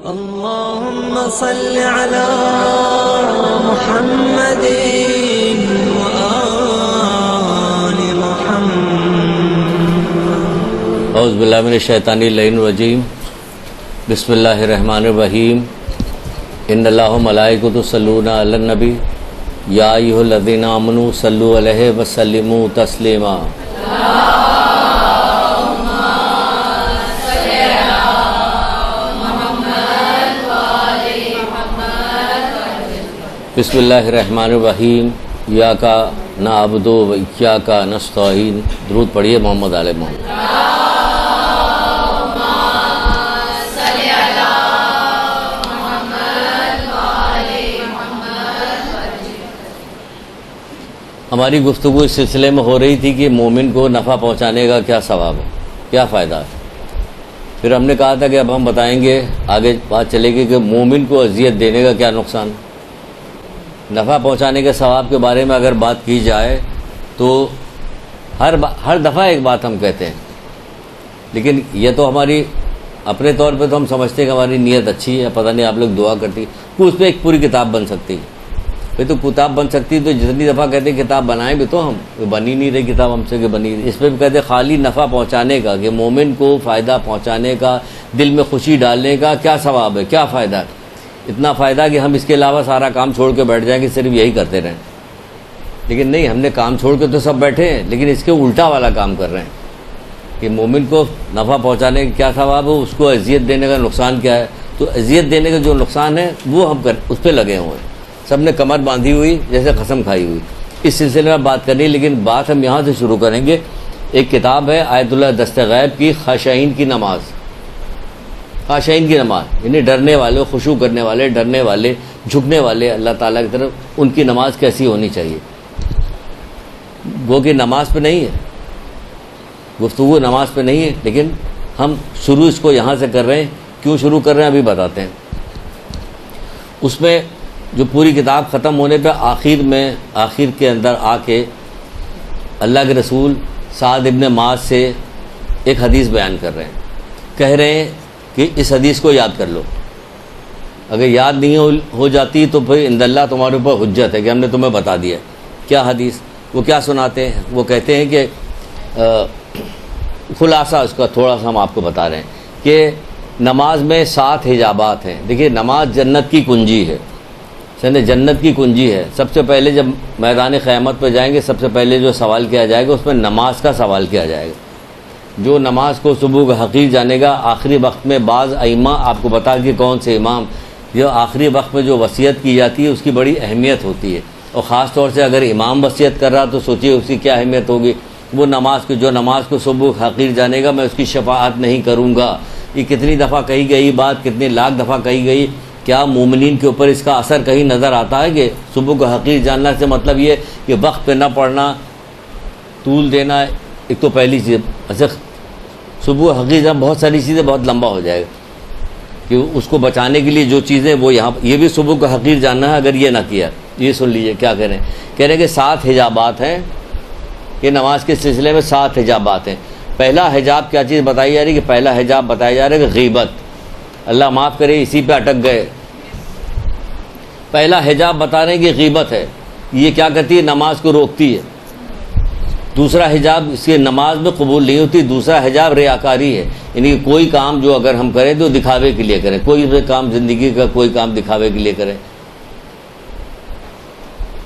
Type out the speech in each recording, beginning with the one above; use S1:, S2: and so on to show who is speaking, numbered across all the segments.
S1: اللهم صل على محمد وآل محمد
S2: اعوذ باللہ من الشیطان اللعین الرجیم بسم اللہ الرحمن الرحیم ان اللہ و ملائکۃ یصلون علی النبی یا ایھا الذین آمنوا صلوا علیہ وسلموا تسلیما بسم اللہ الرحمن الرحیم ایاک نعبد و ایاک نستعین درود پڑھیے محمد علیہ محمد۔ ہماری گفتگو اس سلسلے میں ہو رہی تھی کہ مومن کو نفع پہنچانے کا کیا ثواب ہے، کیا فائدہ ہے۔ پھر ہم نے کہا تھا کہ اب ہم بتائیں گے، آگے بات چلے گی کہ مومن کو اذیت دینے کا کیا نقصان۔ نفع پہنچانے کے ثواب کے بارے میں اگر بات کی جائے تو ہر دفعہ ایک بات ہم کہتے ہیں، لیکن یہ تو ہماری اپنے طور پہ تو ہم سمجھتے ہیں کہ ہماری نیت اچھی ہے، پتہ نہیں آپ لوگ دعا کرتی کہ اس پہ ایک پوری کتاب بن سکتی ہے۔ پھر تو کتاب بن سکتی تو جتنی دفعہ کہتے ہیں کتاب بنائیں بھی تو ہم بنی نہیں رہی کتاب ہم سے کہ بنی رہی۔ اس پہ بھی کہتے ہیں خالی نفع پہنچانے کا، کہ مومن کو فائدہ پہنچانے کا، دل میں خوشی ڈالنے کا کیا ثواب ہے، کیا فائدہ ہے۔ اتنا فائدہ کہ ہم اس کے علاوہ سارا کام چھوڑ کے بیٹھ جائیں کہ صرف یہی کرتے رہیں، لیکن نہیں، ہم نے کام چھوڑ کے تو سب بیٹھے ہیں، لیکن اس کے الٹا والا کام کر رہے ہیں کہ مومن کو نفع پہنچانے کا کیا ثواب ہے، اس کو اذیت دینے کا نقصان کیا ہے۔ تو اذیت دینے کا جو نقصان ہے وہ ہم اس پہ لگے ہوئے ہیں، سب نے کمر باندھی ہوئی جیسے قسم کھائی ہوئی۔ اس سلسلے میں بات کرنی، لیکن بات ہم یہاں سے شروع کریں گے۔ ایک کتاب ہے آیت اللہ دست غیب کی، خاشعین کی نماز۔ خاشعین کی نماز یعنی ڈرنے والے، خشوع کرنے والے، ڈرنے والے، جھکنے والے اللہ تعالیٰ کی طرف، ان کی نماز کیسی ہونی چاہیے۔ وہ کہ نماز پہ نہیں ہے، گفتگو نماز پہ نہیں ہے، لیکن ہم شروع اس کو یہاں سے کر رہے ہیں۔ کیوں شروع کر رہے ہیں ابھی بتاتے ہیں۔ اس میں جو پوری کتاب ختم ہونے پہ آخر کے اندر آ کے اللہ کے رسول سعد ابن معاذ سے ایک حدیث بیان کر رہے ہیں، کہہ رہے ہیں کہ اس حدیث کو یاد کر لو، اگر یاد نہیں ہو جاتی تو پھر عند اللہ تمہارے اوپر حجت ہے کہ ہم نے تمہیں بتا دیا۔ کیا حدیث؟ وہ کیا سناتے ہیں؟ وہ کہتے ہیں کہ خلاصہ اس کا تھوڑا سا ہم آپ کو بتا رہے ہیں کہ نماز میں 7 حجابات ہیں۔ دیکھیے نماز جنت کی کنجی ہے، جنت کی کنجی ہے۔ سب سے پہلے جب میدان قیامت پہ جائیں گے، سب سے پہلے جو سوال کیا جائے گا اس میں نماز کا سوال کیا جائے گا۔ جو نماز کو صبح کا حقیر جانے گا، آخری وقت میں بعض ائمہ آپ کو بتا کہ کون سے امام، جو آخری وقت میں جو وصیت کی جاتی ہے اس کی بڑی اہمیت ہوتی ہے، اور خاص طور سے اگر امام وصیت کر رہا تو سوچیے اس کی کیا اہمیت ہوگی۔ وہ نماز کی، جو نماز کو صبح حقیر جانے گا میں اس کی شفاعت نہیں کروں گا، یہ کتنی دفعہ کہی گئی بات، کتنی لاکھ دفعہ کہی گئی۔ کیا مومنین کے اوپر اس کا اثر کہیں نظر آتا ہے کہ صبح کو حقیر جاننا سے مطلب یہ کہ وقت پہ نہ پڑھنا، طول دینا، ایک تو پہلی چیز۔ اچھا صبح حقیر جان بہت ساری چیزیں بہت لمبا ہو جائے گا کہ اس کو بچانے کے لیے جو چیزیں وہ یہاں یہ بھی صبح کو حقیر جاننا ہے۔ اگر یہ نہ کیا، یہ سن لیجئے کیا کہہ رہے ہیں کہ 7 حجابات ہیں، کہ نماز کے سلسلے میں 7 حجابات ہیں۔ پہلا حجاب کیا چیز بتائی جا رہی ہے کہ پہلا حجاب بتایا جا رہا ہے کہ غیبت، اللہ معاف کرے اسی پہ اٹک گئے۔ پہلا حجاب بتا رہے ہیں کہ غیبت ہے، یہ کیا کرتی ہے؟ نماز کو روکتی ہے۔ دوسرا حجاب اس کے نماز میں قبول نہیں ہوتی۔ دوسرا حجاب ریاکاری ہے، یعنی کوئی کام جو اگر ہم کریں تو دکھاوے کے لیے کریں، کوئی کام زندگی کا کوئی کام دکھاوے کے لیے کریں۔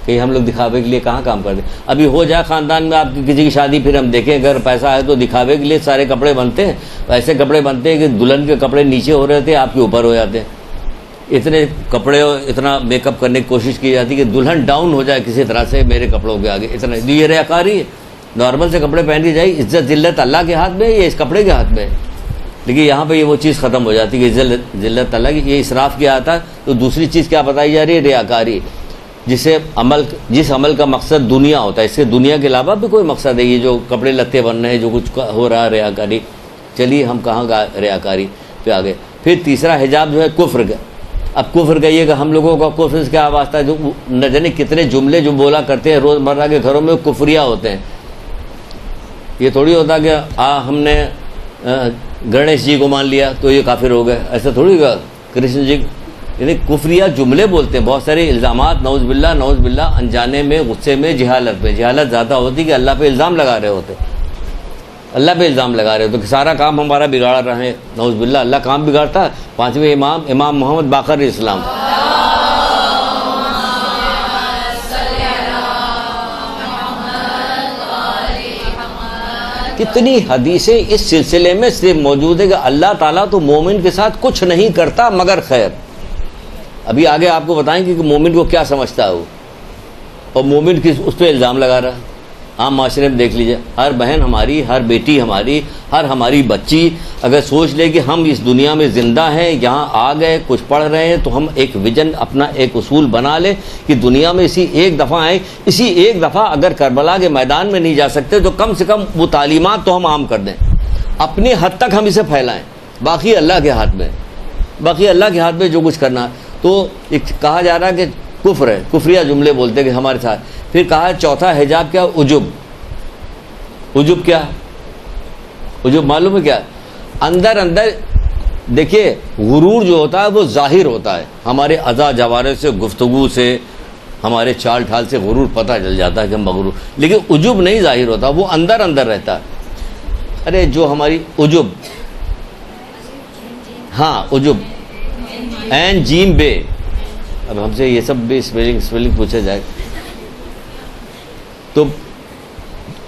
S2: کہ ہم لوگ دکھاوے کے لیے کہاں کام کرتے ہیں؟ ابھی ہو جائے خاندان میں آپ کی کسی کی شادی، پھر ہم دیکھیں اگر پیسہ ہے تو دکھاوے کے لیے سارے کپڑے بنتے ہیں، ایسے کپڑے بنتے ہیں کہ دلہن کے کپڑے نیچے ہو رہے تھے، آپ کے اوپر ہو جاتے ہیں۔ اتنے کپڑے اور اتنا میک اپ کرنے کی کوشش کی جاتی ہے کہ دلہن ڈاؤن ہو جائے کسی طرح سے میرے کپڑوں کے آگے، اتنا یہ ریاکاری ہے۔ نارمل سے کپڑے پہن کے جائے، عزت ذلت اللہ کے ہاتھ میں ہے یا اس کپڑے کے ہاتھ میں ہے؟ لیکن یہاں پہ یہ وہ چیز ختم ہو جاتی ہے کہ عزت ذلت اللہ کی، یہ اسراف کیا آتا ہے۔ تو دوسری چیز کیا بتائی جا رہی ہے؟ ریاکاری، جس عمل کا مقصد دنیا ہوتا ہے، اس سے دنیا کے علاوہ بھی کوئی مقصد ہے۔ یہ جو کپڑے لتے بن رہے ہیں، جو کچھ ہو رہا ہے ریاکاری۔ چلیے ہم کہاں ریاکاری پہ آ گئے۔ پھر تیسرا حجاب جو ہے کفر کا۔ اب کفر کہیے کہ ہم لوگوں کا کفر سے کیا واسطہ ہے؟ جو نہ جانے کتنے جملے جو بولا کرتے ہیں روزمرہ کے گھروں میں، کفریہ ہوتے ہیں۔ یہ تھوڑی ہوتا کہ ہم نے گنیش جی کو مان لیا تو یہ کافر ہو گئے، ایسا تھوڑی گا کرشن جی یعنی کفریہ جملے بولتے ہیں، بہت سارے الزامات، نعوذ باللہ انجانے میں، غصے میں، جہالت میں۔ جہالت زیادہ ہوتی کہ اللہ پہ الزام لگا رہے ہوتے، اللہ پہ الزام لگا رہے ہوتے کہ سارا کام ہمارا بگاڑ رہے ہیں، نعوذ باللہ۔ اللہ کام بگاڑتا ہے؟ پانچویں امام محمد باقر اسلام، کتنی حدیثیں اس سلسلے میں صرف موجود ہے کہ اللہ تعالیٰ تو مومن کے ساتھ کچھ نہیں کرتا مگر خیر۔ ابھی آگے آپ کو بتائیں گے کہ مومن کو کیا سمجھتا ہے وہ، اور مومن اس پہ الزام لگا رہا ہے۔ عام معاشرے میں دیکھ لیجئے، ہر بہن ہماری، ہر بیٹی ہماری، ہر ہماری بچی اگر سوچ لے کہ ہم اس دنیا میں زندہ ہیں، یہاں آ گئے، کچھ پڑھ رہے ہیں، تو ہم ایک ویژن، اپنا ایک اصول بنا لیں کہ دنیا میں اسی ایک دفعہ آئیں، اسی ایک دفعہ اگر کربلا کے میدان میں نہیں جا سکتے تو کم سے کم وہ تعلیمات تو ہم عام کر دیں، اپنی حد تک ہم اسے پھیلائیں، باقی اللہ کے ہاتھ میں، باقی اللہ کے ہاتھ میں جو کچھ کرنا ہے۔ تو ایک کہا جا رہا ہے کہ کفر ہے، کفریہ جملے بولتے کہ ہمارے ساتھ۔ پھر کہا چوتھا حجاب کیا؟ عجب۔ عجب کیا؟ عجب معلوم ہے کیا؟ اندر دیکھیے غرور جو ہوتا ہے وہ ظاہر ہوتا ہے، ہمارے اعضاء جوارح سے، گفتگو سے، ہمارے چال ٹھال سے غرور پتہ چل جاتا ہے کہ ہم مغرور، لیکن عجب نہیں ظاہر ہوتا، وہ اندر رہتا ہے۔ ارے جو ہماری عجب، ہاں عجب، این جیم بے، اب ہم سے یہ سب بھی اسپیلنگ پوچھا جائے تو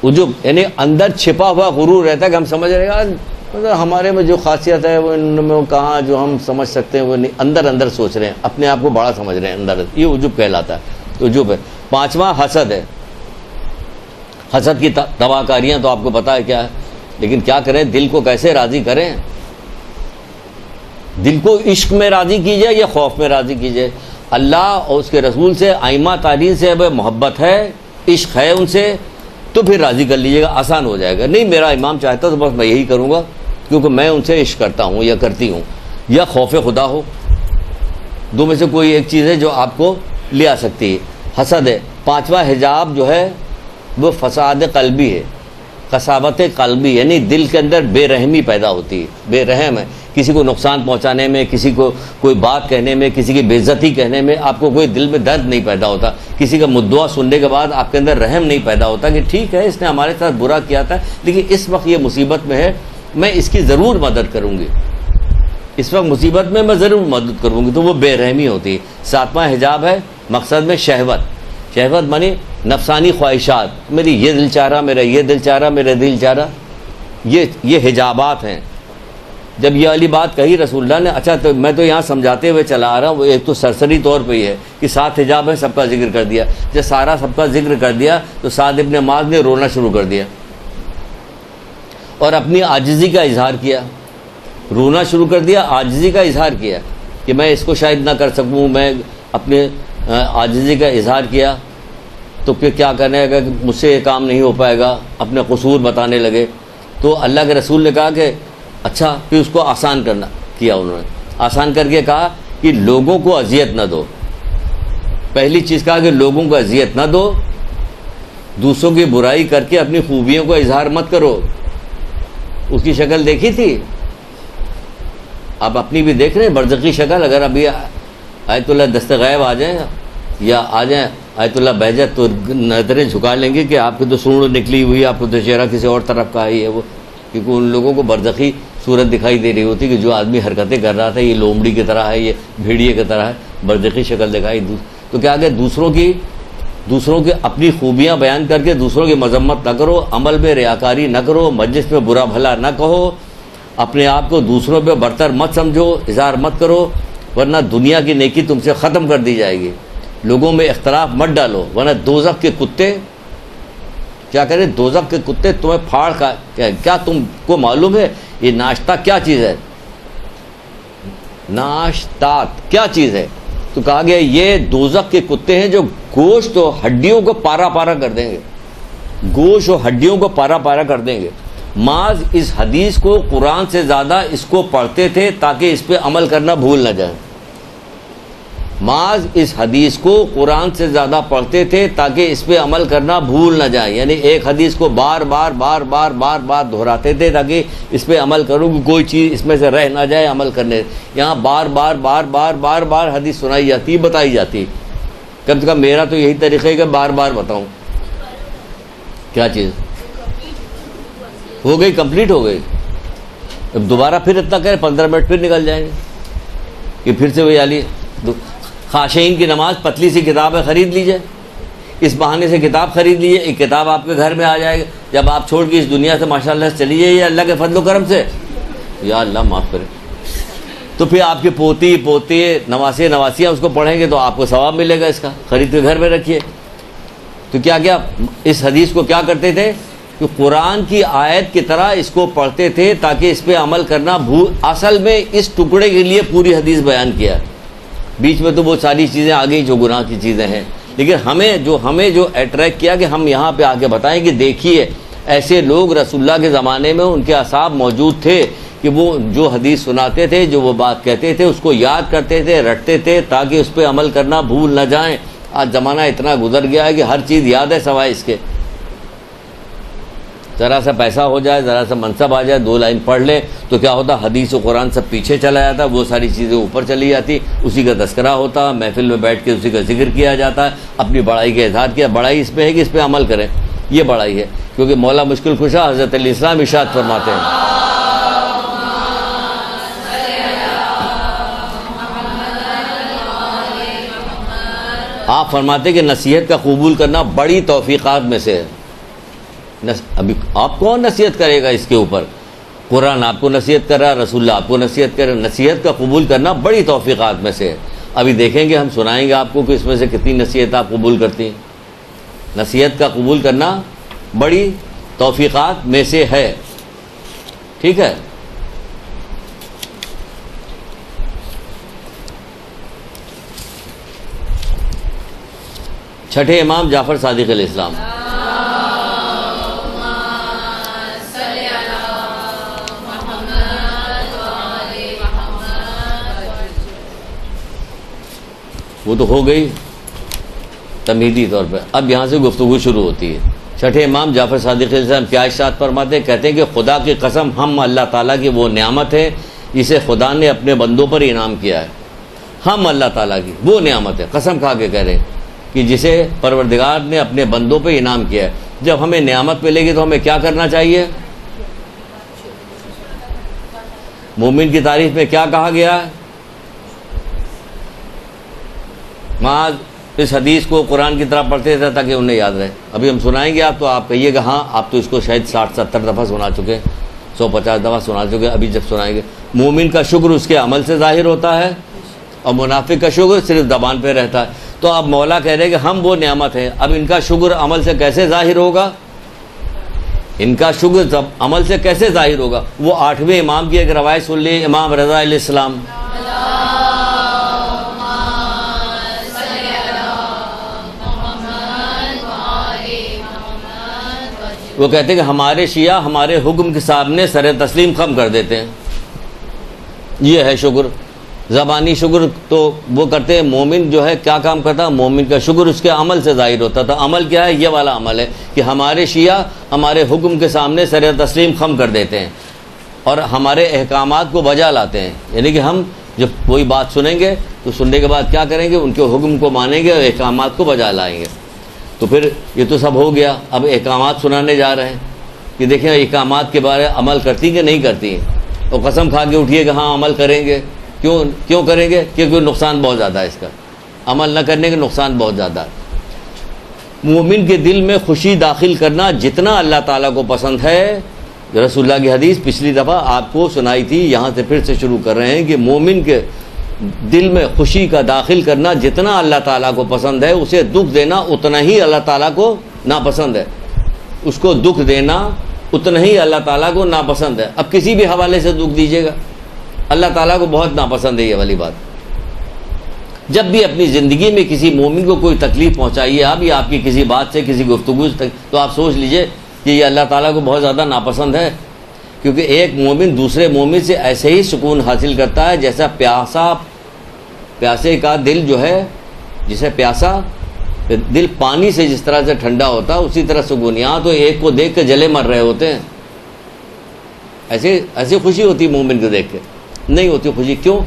S2: عجب یعنی اندر چھپا ہوا غرور رہتا ہے کہ ہم سمجھ رہے ہیں مطلب ہمارے میں جو خاصیت ہے وہ ان میں کہاں جو ہم سمجھ سکتے ہیں وہ نہیں، اندر سوچ رہے ہیں، اپنے آپ کو بڑا سمجھ رہے ہیں اندر، یہ عجب کہلاتا ہے، عجب ہے۔ پانچواں حسد ہے۔ حسد کی تباہ کاریاں تو آپ کو پتہ ہے کیا ہے، لیکن کیا کریں، دل کو کیسے راضی کریں؟ دل کو عشق میں راضی کیجئے یا خوف میں راضی کیجئے؟ اللہ اور اس کے رسول سے، ائمہ تعلیم سے اگر محبت ہے، عشق ہے ان سے، تو پھر راضی کر لیجیے گا، آسان ہو جائے گا۔ نہیں میرا امام چاہتا تو بس میں یہی کروں گا کیونکہ میں ان سے عشق کرتا ہوں یا کرتی ہوں، یا خوف خدا ہو، دو میں سے کوئی ایک چیز ہے جو آپ کو لے آ سکتی ہے۔ حسد ہے۔ پانچواں حجاب جو ہے وہ فساد قلبی ہے، قساوت قلبی، یعنی دل کے اندر بے رحمی پیدا ہوتی ہے، بے رحم ہے، کسی کو نقصان پہنچانے میں، کسی کو کوئی بات کہنے میں، کسی کی بے عزتی کہنے میں آپ کو کوئی دل میں درد نہیں پیدا ہوتا، کسی کا مدعا سننے کے بعد آپ کے اندر رحم نہیں پیدا ہوتا کہ ٹھیک ہے اس نے ہمارے ساتھ برا کیا تھا لیکن اس وقت یہ مصیبت میں ہے، میں اس کی ضرور مدد کروں گی، اس وقت مصیبت میں ضرور مدد کروں گی، تو وہ بے رحمی ہوتی ہے۔ ساتواں حجاب ہے مقصد میں شہوت، شہوت مانی نفسانی خواہشات، میری یہ دل چاہ رہا، میرا یہ دل چاہ رہا، میرا دل چاہ رہا، یہ حجابات ہیں۔ جب یہ والی بات کہی رسول اللہ نے، اچھا تو میں تو یہاں سمجھاتے ہوئے چلا آ رہا ہوں، وہ ایک تو سرسری طور پہ ہی ہے کہ 7 حجاب ہے، سب کا ذکر کر دیا۔ جب سارا سب کا ذکر کر دیا تو سعد ابن معاذ نے رونا شروع کر دیا اور اپنی عاجزی کا اظہار کیا، رونا شروع کر دیا، عاجزی کا اظہار کیا کہ میں اس کو شاید نہ کر سکوں، میں اپنے عاجزی کا اظہار کیا، تو پھر کیا کرنے لگا کہ مجھ سے یہ کام نہیں ہو پائے گا، اپنے قصور بتانے لگے۔ تو اللہ کے رسول نے کہا کہ اچھا، پھر اس کو آسان کرنا کیا، انہوں نے آسان کر کے کہا کہ لوگوں کو اذیت نہ دو۔ پہلی چیز کہا کہ لوگوں کو اذیت نہ دو، دوسروں کی برائی کر کے اپنی خوبیوں کو اظہار مت کرو۔ اس کی شکل دیکھی تھی، آپ اپنی بھی دیکھ رہے ہیں برزخی شکل، اگر ابھی آیت اللہ دستغیب آ جائیں یا آ جائیں آیت اللہ بہجت تو نظریں جھکا لیں گے کہ آپ کی تو سونڈ نکلی ہوئی، آپ کو تو چہرہ کسی اور طرف کا ہی ہے وہ، کیونکہ ان لوگوں کو برزخی صورت دکھائی دے رہی ہوتی کہ جو آدمی حرکتیں کر رہا تھا یہ لومڑی کی طرح ہے، یہ بھیڑیے کی طرح ہے، برزخی شکل دکھائی۔ تو کیا کہ دوسروں کی اپنی خوبیاں بیان کر کے دوسروں کی مذمت نہ کرو، عمل میں ریاکاری نہ کرو، مجلس میں برا بھلا نہ کہو، اپنے آپ کو دوسروں پہ برتر مت سمجھو، اظہار مت کرو، ورنہ دنیا کی نیکی تم سے ختم کر دی جائے گی۔ لوگوں میں اختلاف مت ڈالو، ورنہ دوزخ کے کتے کیا کریں، دوزخ کے کتے تمہیں پھاڑ کا کیا تم کو معلوم ہے یہ ناشتہ کیا چیز ہے؟ ناشتات کیا چیز ہے؟ تو کہا گیا یہ دوزخ کے کتے ہیں جو گوشت و ہڈیوں کو پارا پارا کر دیں گے، گوشت و ہڈیوں کو پارا پارا کر دیں گے۔ معاذ اس حدیث کو قرآن سے زیادہ اس کو پڑھتے تھے تاکہ اس پہ عمل کرنا بھول نہ جائیں۔ معاذ اس حدیث کو قرآن سے زیادہ پڑھتے تھے تاکہ اس پہ عمل کرنا بھول نہ جائیں، یعنی ایک حدیث کو بار بار دہراتے تھے تاکہ اس پہ عمل کروں کہ کوئی چیز اس میں سے رہ نہ جائے عمل کرنے۔ یہاں بار حدیث سنائی جاتی، بتائی جاتی۔ کم سے کم میرا تو یہی طریقہ ہے کہ بار بتاؤں۔ کیا چیز ہو گئی؟ کمپلیٹ ہو گئی۔ اب دوبارہ پھر اتنا کریں، 15 منٹ پھر نکل جائیں گے کہ پھر سے وہی علی خاشعین کی نماز، پتلی سی کتاب ہے، خرید لیجئے، اس بہانے سے کتاب خرید لیجئے، ایک کتاب آپ کے گھر میں آ جائے گا جب آپ چھوڑ کے اس دنیا سے ماشاءاللہ سے چلی جائیے اللہ کے فضل و کرم سے، یا اللہ معاف کرے، تو پھر آپ کے پوتے نواسیاں اس کو پڑھیں گے تو آپ کو ثواب ملے گا اس کا، خرید کے گھر میں رکھیے۔ تو کیا اس حدیث کو کیا کرتے تھے کہ قرآن کی آیت کی طرح اس کو پڑھتے تھے تاکہ اس پہ عمل کرنا اصل میں اس ٹکڑے کے لیے پوری حدیث بیان کیا، بیچ میں تو وہ ساری چیزیں آ گئی جو گناہ کی چیزیں ہیں، لیکن ہمیں جو اٹریکٹ کیا کہ ہم یہاں پہ آ کے بتائیں کہ دیکھیے ایسے لوگ رسول اللہ کے زمانے میں ان کے اصحاب موجود تھے کہ وہ جو حدیث سناتے تھے، جو وہ بات کہتے تھے، اس کو یاد کرتے تھے، رٹتے تھے تاکہ اس پہ عمل کرنا بھول نہ جائیں۔ آج زمانہ اتنا گزر گیا ہے کہ ہر چیز یاد ہے سوائے اس کے، ذرا سا پیسہ ہو جائے، ذرا سا منصب آ جائے، 2 لائن پڑھ لیں تو کیا ہوتا، حدیث و قرآن سب پیچھے چلا جاتا، وہ ساری چیزیں اوپر چلی جاتی، اسی کا تذکرہ ہوتا، محفل میں بیٹھ کے اسی کا ذکر کیا جاتا ہے، اپنی بڑائی کا اظہار کیا۔ بڑائی اس پہ ہے کہ اس پہ عمل کریں، یہ بڑائی ہے، کیونکہ مولا مشکل کشا حضرت علیہ السلام ارشاد فرماتے ہیں، آپ فرماتے ہیں کہ نصیحت کا قبول کرنا بڑی توفیقات میں سے ہے۔ ابھی آپ کون نصیحت کرے گا اس کے اوپر؟ قرآن آپ کو نصیحت کر رہا ہے، رسول اللہ آپ کو نصیحت کر رہا ہے۔ نصیحت کا قبول کرنا بڑی توفیقات میں سے ہے۔ ابھی دیکھیں گے، ہم سنائیں گے آپ کو کہ اس میں سے کتنی نصیحت آپ قبول کرتی ہیں۔ نصیحت کا قبول کرنا بڑی توفیقات میں سے ہے، ٹھیک ہے۔ چھٹے امام جعفر صادق علیہ السلام، وہ تو ہو گئی تمہیدی طور پہ، اب یہاں سے گفتگو شروع ہوتی ہے۔ چھٹے امام جعفر صادق علیہ السلام کیا ارشاد فرماتے ہیں؟ کہتے ہیں کہ خدا کی قسم، ہم اللہ تعالیٰ کی وہ نعمت ہے جسے خدا نے اپنے بندوں پر انعام کیا ہے۔ ہم اللہ تعالیٰ کی وہ نعمت ہے، قسم کھا کے کہہ رہے ہیں کہ جسے پروردگار نے اپنے بندوں پہ انعام کیا ہے۔ جب ہمیں نعمت ملے گی تو ہمیں کیا کرنا چاہیے؟ مومن کی تعریف میں کیا کہا گیا ہے؟ معاذ اس حدیث کو قرآن کی طرح پڑھتے تھے تاکہ انہیں یاد رہے۔ ابھی ہم سنائیں گے آپ تو آپ کہیے گا ہاں آپ تو اس کو شاید 60-70 دفعہ سنا چکے، 150 دفعہ سنا چکے، ابھی جب سنائیں گے۔ مومن کا شکر اس کے عمل سے ظاہر ہوتا ہے اور منافق کا شکر صرف زبان پہ رہتا ہے۔ تو اب مولا کہہ رہے کہ ہم وہ نعمت ہیں، اب ان کا شکر عمل سے کیسے ظاہر ہوگا؟ ان کا شکر عمل سے کیسے ظاہر ہوگا؟ وہ 8ویں امام کی ایک روایت سن لی، امام رضا علیہ السلام، وہ کہتے ہیں کہ ہمارے شیعہ ہمارے حکم کے سامنے سر تسلیم خم کر دیتے ہیں۔ یہ ہے شکر، زبانی شکر تو وہ کرتے ہیں۔ مومن جو ہے کیا کام کرتا ہے؟ مومن کا شکر اس کے عمل سے ظاہر ہوتا تھا۔ عمل کیا ہے؟ یہ والا عمل ہے کہ ہمارے شیعہ ہمارے حکم کے سامنے سر تسلیم خم کر دیتے ہیں اور ہمارے احکامات کو بجا لاتے ہیں، یعنی کہ ہم جب کوئی بات سنیں گے تو سننے کے بعد کیا کریں گے؟ ان کے حکم کو مانیں گے اور احکامات کو بجا لائیں گے۔ تو پھر یہ تو سب ہو گیا، اب احکامات سنانے جا رہے ہیں کہ دیکھیں احکامات کے بارے عمل کرتی کہ نہیں کرتی ہیں، اور قسم کھا کے اٹھیے کہ ہاں عمل کریں گے۔ کیوں کریں گے؟ کیونکہ نقصان بہت زیادہ ہے اس کا، عمل نہ کرنے کے نقصان بہت زیادہ ہے۔ مومن کے دل میں خوشی داخل کرنا جتنا اللہ تعالیٰ کو پسند ہے، رسول اللہ کی حدیث پچھلی دفعہ آپ کو سنائی تھی، یہاں سے پھر سے شروع کر رہے ہیں کہ مومن کے دل میں خوشی کا داخل کرنا جتنا اللہ تعالیٰ کو پسند ہے، اسے دکھ دینا اتنا ہی اللہ تعالیٰ کو ناپسند ہے۔ اس کو دکھ دینا اتنا ہی اللہ تعالیٰ کو ناپسند ہے۔ اب کسی بھی حوالے سے دکھ دیجیے گا، اللہ تعالیٰ کو بہت ناپسند ہے یہ والی بات۔ جب بھی اپنی زندگی میں کسی مومن کو کوئی تکلیف پہنچائیے آپ، یا آپ کی کسی بات سے کسی گفتگو سے، تو آپ سوچ لیجئے کہ یہ اللہ تعالیٰ کو بہت زیادہ ناپسند ہے، کیونکہ ایک مومن دوسرے مومن سے ایسے ہی سکون حاصل کرتا ہے جیسا پیاسا پیاسے کا دل جو ہے، جسے پیاسا دل پانی سے جس طرح سے ٹھنڈا ہوتا ہے، اسی طرح سکون. یہاں تو ایک کو دیکھ کے جلے مر رہے ہوتے ہیں. ایسے خوشی ہوتی مومن کو دیکھ کے؟ نہیں ہوتی خوشی. کیوں؟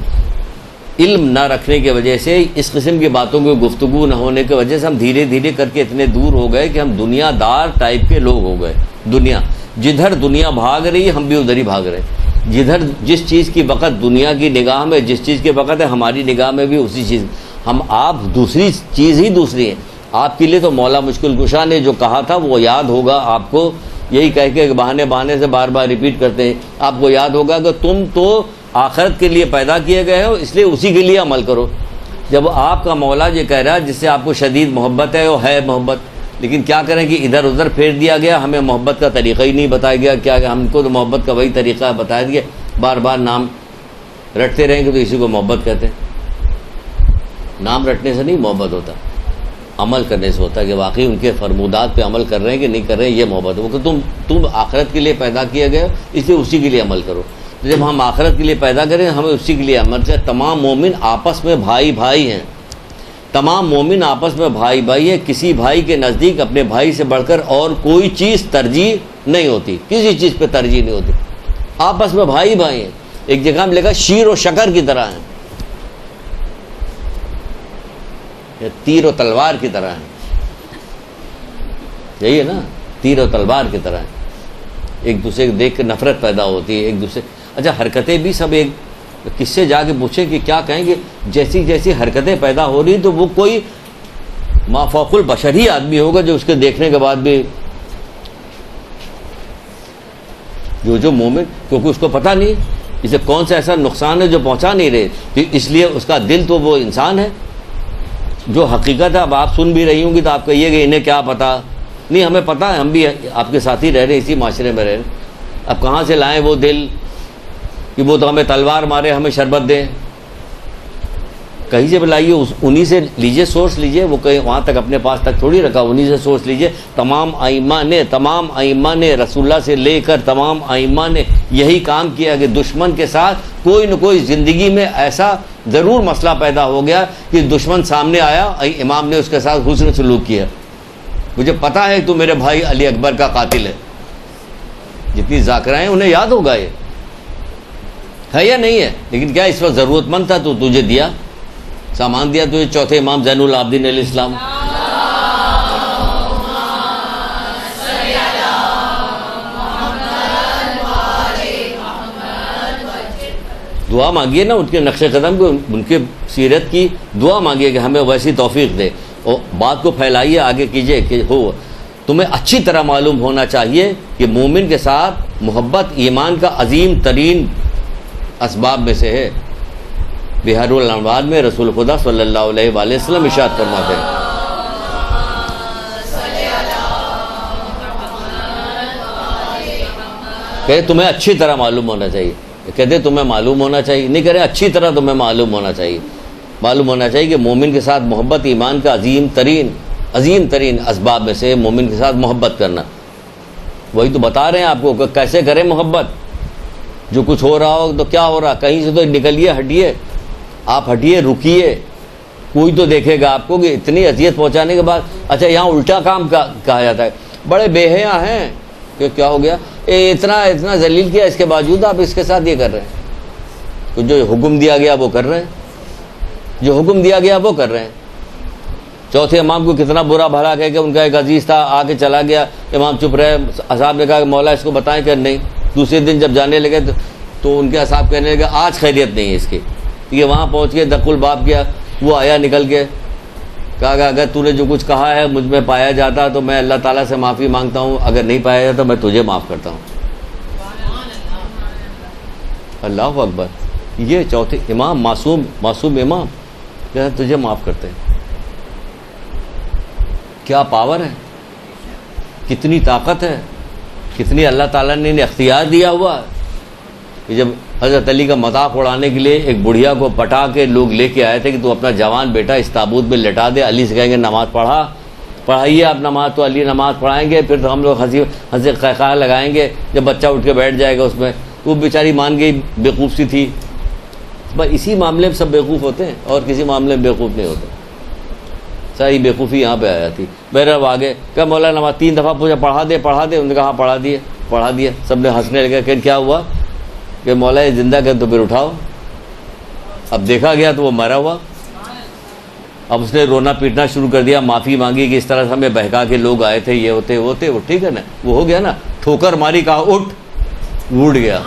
S2: علم نہ رکھنے کی وجہ سے، اس قسم کی باتوں کی گفتگو نہ ہونے کی وجہ سے ہم دھیرے دھیرے کر کے اتنے دور ہو گئے کہ ہم دنیا دار ٹائپ کے لوگ ہو گئے. جدھر دنیا بھاگ رہی ہے ہم بھی ادھر ہی بھاگ رہے. جس چیز کی وقت دنیا کی نگاہ میں، جس چیز کی وقت ہے ہماری نگاہ میں بھی اسی چیز. آپ دوسری چیز ہی دوسری ہیں. آپ کے لیے تو مولا مشکل کشا نے جو کہا تھا وہ یاد ہوگا آپ کو. یہی کہہ کے بہانے سے بار بار ریپیٹ کرتے ہیں. آپ کو یاد ہوگا کہ تم تو آخرت کے لیے پیدا کیے گئے ہو، اس لیے اسی کے لیے عمل کرو. جب آپ کا مولا یہ کہہ رہا ہے جس سے آپ کو شدید محبت ہے، وہ ہے محبت، لیکن کیا کریں کہ ادھر ادھر پھیر دیا گیا. ہمیں محبت کا طریقہ ہی نہیں بتایا گیا. کیا ہم کو تو محبت کا وہی طریقہ بتایا گیا. بار بار نام رٹتے رہیں گے تو اسی کو محبت کہتے ہیں. نام رٹنے سے نہیں محبت ہوتا، عمل کرنے سے ہوتا ہے کہ واقعی ان کے فرمودات پہ عمل کر رہے ہیں کہ نہیں کر رہے ہیں. یہ محبت ہو کہ تم آخرت کے لیے پیدا کیے گئے ہو، اس لیے اسی کے لیے عمل کرو. جب ہم آخرت کے لیے پیدا کریں ہمیں اسی کے لیے عمل کریں. تمام مومن آپس میں بھائی ہیں. تمام مومن آپس میں بھائی ہیں. کسی بھائی کے نزدیک اپنے بھائی سے بڑھ کر اور کوئی چیز ترجیح نہیں ہوتی. کسی چیز پہ ترجیح نہیں ہوتی. آپس میں بھائی ہیں. ایک جگہ میں لکھا شیر و شکر کی طرح ہیں، تیر و تلوار کی طرح ہیں. یہی ہے نا، تیر و تلوار کی طرح ہیں. ایک دوسرے کو دیکھ کے نفرت پیدا ہوتی ہے. ایک دوسرے اچھا حرکتیں بھی سب ایک کس سے جا کے پوچھیں کہ کیا کہیں گے. جیسی حرکتیں پیدا ہو رہی تو وہ کوئی مافوق البشر ہی آدمی ہوگا جو اس کے دیکھنے کے بعد بھی جو مومن، کیونکہ اس کو پتہ نہیں اسے کون سا ایسا نقصان ہے جو پہنچا نہیں رہے، اس لیے اس کا دل تو وہ انسان ہے جو حقیقت ہے. اب آپ سن بھی رہی ہوں گی تو آپ کہیے کہ انہیں کیا پتہ. نہیں، ہمیں پتہ ہے، ہم بھی آپ کے ساتھ ہی رہ رہے ہیں، اسی معاشرے میں رہ رہے ہیں. اب کہاں سے لائیں وہ دل کہ وہ تو ہمیں تلوار مارے ہمیں شربت دیں؟ کہیں سے بلائیے، انہی سے لیجئے، سورس لیجئے. وہ کہیں وہاں تک اپنے پاس تک تھوڑی رکھا، انہی سے سورس لیجئے. تمام ائمہ نے رسول اللہ سے لے کر تمام ائمہ نے یہی کام کیا کہ دشمن کے ساتھ کوئی نہ کوئی زندگی میں ایسا ضرور مسئلہ پیدا ہو گیا کہ دشمن سامنے آیا، امام نے اس کے ساتھ حسن سلوک کیا. مجھے پتہ ہے تو میرے بھائی علی اکبر کا قاتل ہے. جتنی ذاکرائیں انہیں یاد ہوگا یہ ہے یا نہیں ہے. لیکن کیا اس وقت ضرورت مند تھا تو تجھے دیا، سامان دیا تجھے چوتھے امام زین العابدین علیہ السلام. دعا مانگیے نا ان کے نقش قدم کو، ان کے سیرت کی دعا مانگیے کہ ہمیں ویسی توفیق دے. اور بات کو پھیلائیے، آگے کیجئے کہ ہو. تمہیں اچھی طرح معلوم ہونا چاہیے کہ مومن کے ساتھ محبت ایمان کا عظیم ترین اسباب میں سے ہے. بہار الانوار میں رسول خدا صلی اللہ علیہ وآلہ وسلم ارشاد فرماتے ہیں کہ تمہیں اچھی طرح معلوم ہونا چاہیے. کہتے تمہیں معلوم ہونا چاہیے، نہیں کہہ رہے اچھی طرح تمہیں معلوم ہونا چاہیے. معلوم ہونا چاہیے کہ مومن کے ساتھ محبت ایمان کا عظیم ترین اسباب میں سے مومن کے ساتھ محبت کرنا. وہی تو بتا رہے ہیں آپ کو کہ کیسے کریں محبت. جو کچھ ہو رہا ہو تو کیا ہو رہا، کہیں سے تو نکلیے، ہٹیے. آپ ہٹیے، رکیے. کوئی تو دیکھے گا آپ کو کہ اتنی اذیت پہنچانے کے بعد. اچھا یہاں الٹا کام کہا جاتا ہے، بڑے بے حیا ہیں کہ کیا ہو گیا، اتنا ذلیل کیا، اس کے باوجود آپ اس کے ساتھ یہ کر رہے ہیں. تو جو حکم دیا گیا وہ کر رہے ہیں، جو حکم دیا گیا وہ کر رہے ہیں. چوتھے امام کو کتنا برا بھلا کہہ کہ ان کا ایک عزیز تھا آ کے چلا گیا، امام چپ رہے. اصحاب نے کہا کہ مولا اس کو بتائیں کہ نہیں. دوسرے دن جب جانے لگے تو ان کے اصحاب کہنے لگے آج خیریت نہیں ہے اس کی. یہ وہاں پہنچ کے دق الباب کیا. وہ آیا نکل کے، کہا کہ اگر تو نے جو کچھ کہا ہے مجھ میں پایا جاتا تو میں اللہ تعالیٰ سے معافی مانگتا ہوں، اگر نہیں پایا جاتا میں تجھے معاف کرتا ہوں. اللہ اکبر. یہ چوتھے امام، معصوم امام تجھے معاف کرتے ہیں. کیا پاور ہے، کتنی طاقت ہے، کتنی اللہ تعالیٰ نے انہیں اختیار دیا ہوا ہے. کہ جب حضرت علی کا مذاق اڑانے کے لیے ایک بڑھیا کو پٹا کے لوگ لے کے آئے تھے کہ تو اپنا جوان بیٹا اس تابوت میں لٹا دے. علی سے کہیں گے نماز پڑھائیے آپ نماز. تو علی نماز پڑھائیں گے، پھر تو ہم لوگ ہنسی قہقہ لگائیں گے. جب بچہ اٹھ کے بیٹھ جائے گا اس میں، وہ بیچاری مان گئی، بیوقوف سی تھی. بس اسی معاملے میں سب بیوقوف ہوتے ہیں اور کسی معاملے میں بیوقوف نہیں ہوتے. ساری بیوقوفی یہاں پہ آ جاتی. بہرحال آگے کہ مولانا نماز 3 دفعہ پوچھا پڑھا دے. انہوں نے کہا ہاں پڑھا دیا. سب نے ہنسنے لگا کہ کیا ہوا کہ مولا یہ زندہ کر تو پھر اٹھاؤ. اب دیکھا گیا تو وہ مرا ہوا. اب اس نے رونا پیٹنا شروع کر دیا, معافی مانگی کہ اس طرح سے ہمیں بہکا کے لوگ آئے تھے, یہ ہوتے وہ ٹھیک ہے نا, وہ ہو گیا نا. ٹھوکر ماری, کہا اٹھ گیا.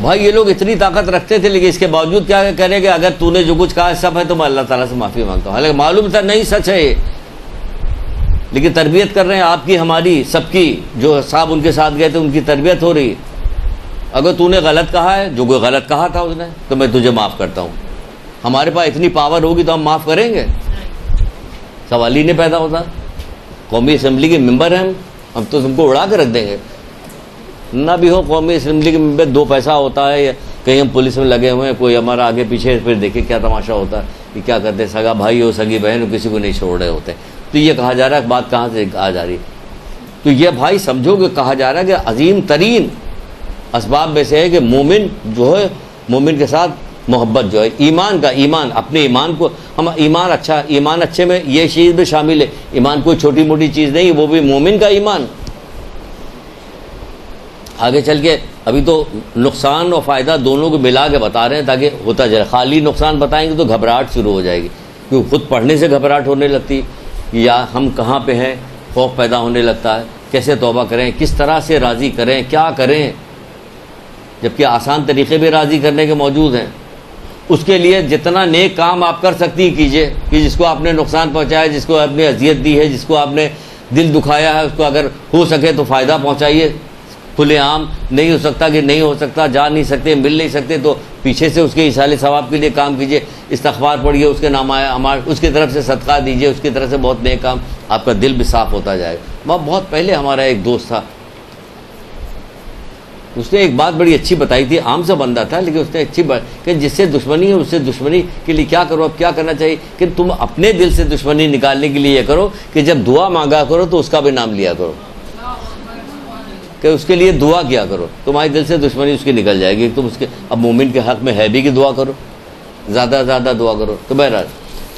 S2: بھائی یہ لوگ اتنی طاقت رکھتے تھے, لیکن اس کے باوجود کیا کریں گے, اگر تو نے جو کچھ کہا سب ہے تو میں اللہ تعالیٰ سے معافی مانگتا ہوں. حالانکہ معلوم تھا نہیں سچ ہے یہ, لیکن تربیت کر رہے ہیں آپ کی, ہماری, سب کی. جو صاحب ان کے ساتھ گئے تھے ان کی تربیت ہو رہی. اگر تو نے غلط کہا ہے, جو کوئی غلط کہا تھا اس نے, تو میں تجھے معاف کرتا ہوں. ہمارے پاس اتنی پاور ہوگی تو ہم معاف کریں گے؟ سوال ہی نہیں پیدا ہوتا. قومی اسمبلی کے ممبر ہیں ہم تو تم کو اڑا کے رکھ دیں گے. نہ بھی ہو قومی اسمبلی کے ممبر, 2 پیسہ ہوتا ہے, یا کہیں ہم پولیس میں لگے ہوئے ہیں, کوئی ہمارا آگے پیچھے, پھر دیکھیں کیا تماشا ہوتا ہے کہ کیا کرتے, سگا بھائی ہو سگی بہن ہو, کسی کو نہیں چھوڑ رہے ہوتے. تو یہ کہا جا رہا ہے, بات کہاں سے آ جا رہی. تو یہ بھائی سمجھو کہ کہا جا رہا ہے کہ عظیم ترین اسباب میں سے ہے کہ مومن جو ہے, مومن کے ساتھ محبت جو ہے, ایمان اپنے ایمان کو, ہم ایمان اچھا, ایمان اچھے میں یہ چیز بھی شامل ہے. ایمان کوئی چھوٹی موٹی چیز نہیں, وہ بھی مومن کا ایمان. آگے چل کے ابھی تو نقصان اور فائدہ دونوں کو ملا کے بتا رہے ہیں تاکہ ہوتا جائے. خالی نقصان بتائیں گے تو گھبراہٹ شروع ہو جائے گی, کیونکہ خود پڑھنے سے گھبراہٹ ہونے لگتی, یا ہم کہاں پہ ہیں خوف پیدا ہونے لگتا ہے, کیسے توبہ کریں, کس طرح سے راضی کریں, کیا کریں, جبکہ آسان طریقے بھی راضی کرنے کے موجود ہیں. اس کے لیے جتنا نیک کام آپ کر سکتی ہیں کیجئے, کہ جس کو آپ نے نقصان پہنچایا, جس کو آپ نے اذیت دی ہے, جس کو آپ نے دل دکھایا ہے, اس کو اگر ہو سکے تو فائدہ پہنچائیے. کھلے عام نہیں ہو سکتا کہ نہیں ہو سکتا, جا نہیں سکتے, مل نہیں سکتے, تو پیچھے سے اس کے ایصال ثواب کے لیے کام کیجئے. استغفار پڑھیے, اس کے نام اس کی طرف سے صدقہ دیجئے, اس کی طرف سے بہت نیک کام, آپ کا دل بھی صاف ہوتا جائے گا. بہت پہلے ہمارا ایک دوست تھا, اس نے ایک بات بڑی اچھی بتائی تھی. عام سا بندہ تھا, لیکن اس نے اچھی بات کہ جس سے دشمنی ہے اس سے دشمنی کے لیے کیا کرو, اب کیا کرنا چاہیے کہ تم اپنے دل سے دشمنی نکالنے کے لیے یہ کرو کہ جب دعا مانگا کرو تو اس کا بھی نام لیا کرو, کہ اس کے لیے دعا کیا کرو, تمہارے دل سے دشمنی اس کی نکل جائے گی. تم اس کے, اب مومن کے حق میں ہے بھی کہ دعا کرو, زیادہ سے زیادہ دعا کرو. تو بہرحال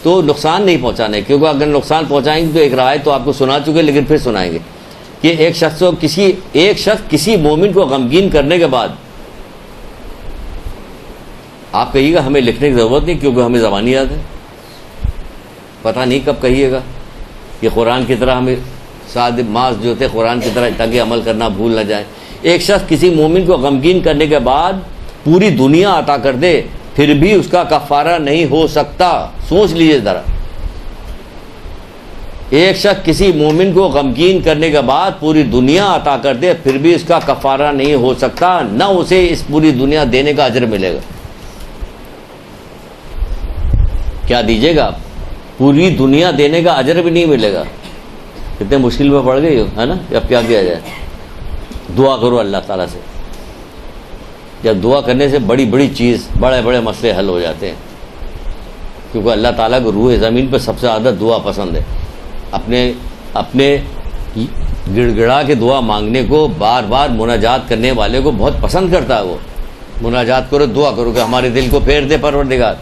S2: تو نقصان نہیں پہنچانے, کیونکہ اگر نقصان پہنچائیں گے تو ایک روایت تو آپ کو سنا چکے, لیکن پھر سنائیں گے کہ ایک شخص کسی مومن کو غمگین کرنے کے بعد, آپ کہیے گا ہمیں لکھنے کی ضرورت نہیں کیونکہ ہمیں زبانی یاد ہے, پتہ نہیں کب کہیے گا کہ قرآن کی طرح ہمیں ساتھ ماس جو تھے قرآن کی طرح تاکہ عمل کرنا بھول نہ جائے. ایک شخص کسی مومن کو غمگین کرنے کے بعد پوری دنیا عطا کر دے, پھر بھی اس کا کفارہ نہیں ہو سکتا. سوچ لیجئے ذرا, ایک شخص کسی مومن کو غمگین کرنے کے بعد پوری دنیا عطا کر دے, پھر بھی اس کا کفارہ نہیں ہو سکتا, نہ اسے اس پوری دنیا دینے کا اجر ملے گا. کیا دیجیے گا آپ, پوری دنیا دینے کا اجر بھی نہیں ملے گا. کتنے مشکل میں پڑ گئی ہو, ہے نا. اب کیا کیا جائے, دعا کرو اللہ تعالیٰ سے. جب دعا کرنے سے بڑی بڑی چیز, بڑے بڑے مسئلے حل ہو جاتے ہیں, کیونکہ اللہ تعالیٰ کو روح زمین پہ سب سے زیادہ دعا پسند ہے. اپنے گڑ گڑا کے دعا مانگنے کو, بار بار مناجات کرنے والے کو بہت پسند کرتا ہے. وہ مناجات کرو, دعا کرو کہ ہمارے دل کو پھیر دے پروردگار,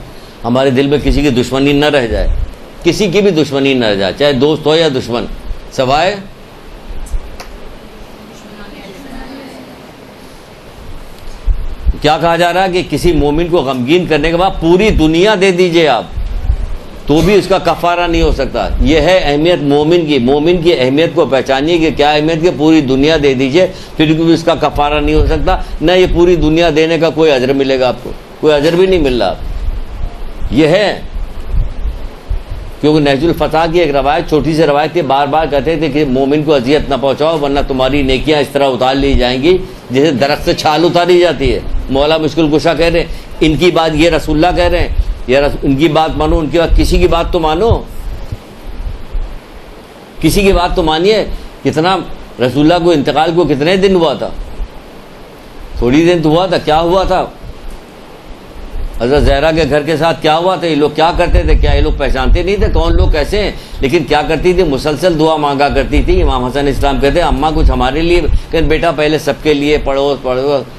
S2: ہمارے دل میں کسی کی دشمنی نہ رہ جائے, کسی کی بھی دشمنی نہ رہ جائے, چاہے دوست ہو یا دشمن, سوائے کیا کہا جا رہا ہے کہ کسی مومن کو غمگین کرنے کے بعد پوری دنیا دے دیجئے آپ, تو بھی اس کا کفارہ نہیں ہو سکتا. یہ ہے اہمیت مومن کی. مومن کی اہمیت کو پہچانیے کہ کیا اہمیت, کہ پوری دنیا دے دیجئے پھر بھی اس کا کفارہ نہیں ہو سکتا, نہ یہ پوری دنیا دینے کا کوئی اجر ملے گا آپ کو, کوئی اجر بھی نہیں مل رہا. یہ ہے کیونکہ نہج الفتح کی ایک روایت, چھوٹی سی روایت تھی, بار بار کہتے تھے کہ مومن کو اذیت نہ پہنچاؤ ورنہ تمہاری نیکیاں اس طرح اتار لی جائیں گی جیسے درخت سے چھال اتاری جاتی ہے. مولا مشکل کشا کہہ رہے ہیں, ان کی بات یہ رسول اللہ کہہ رہے ہیں, ان کی بات مانو, ان کی بات, کسی کی بات تو مانو, کسی کی بات تو مانیے. کتنا رسول اللہ کو انتقال کو کتنے دن ہوا تھا, تھوڑی دن تو ہوا تھا. کیا ہوا تھا؟ 40 دن. 40 دن کے بعد آپ نے فرمایا کہ میں نے اپنے دل کو پھیر دیا, 40 دن کے بعد آپ نے فرمایا کہ میں نے اپنے دل کو پھیر دیا, 40 دن کے بعد آپ نے فرمایا کہ میں نے اپنے دل کو پھیر دیا. حضرت زہرا کے گھر کے ساتھ کیا ہوا تھا؟ یہ لوگ کیا کرتے تھے؟ کیا یہ لوگ پہچانتے نہیں تھے کون لوگ کیسے ہیں؟ لیکن کیا کرتی تھی؟ مسلسل دعا مانگا کرتی تھی. امام حسن اسلام کہتے ہیں اماں کچھ ہمارے لیے، کہ بیٹا پہلے سب کے لیے پڑھو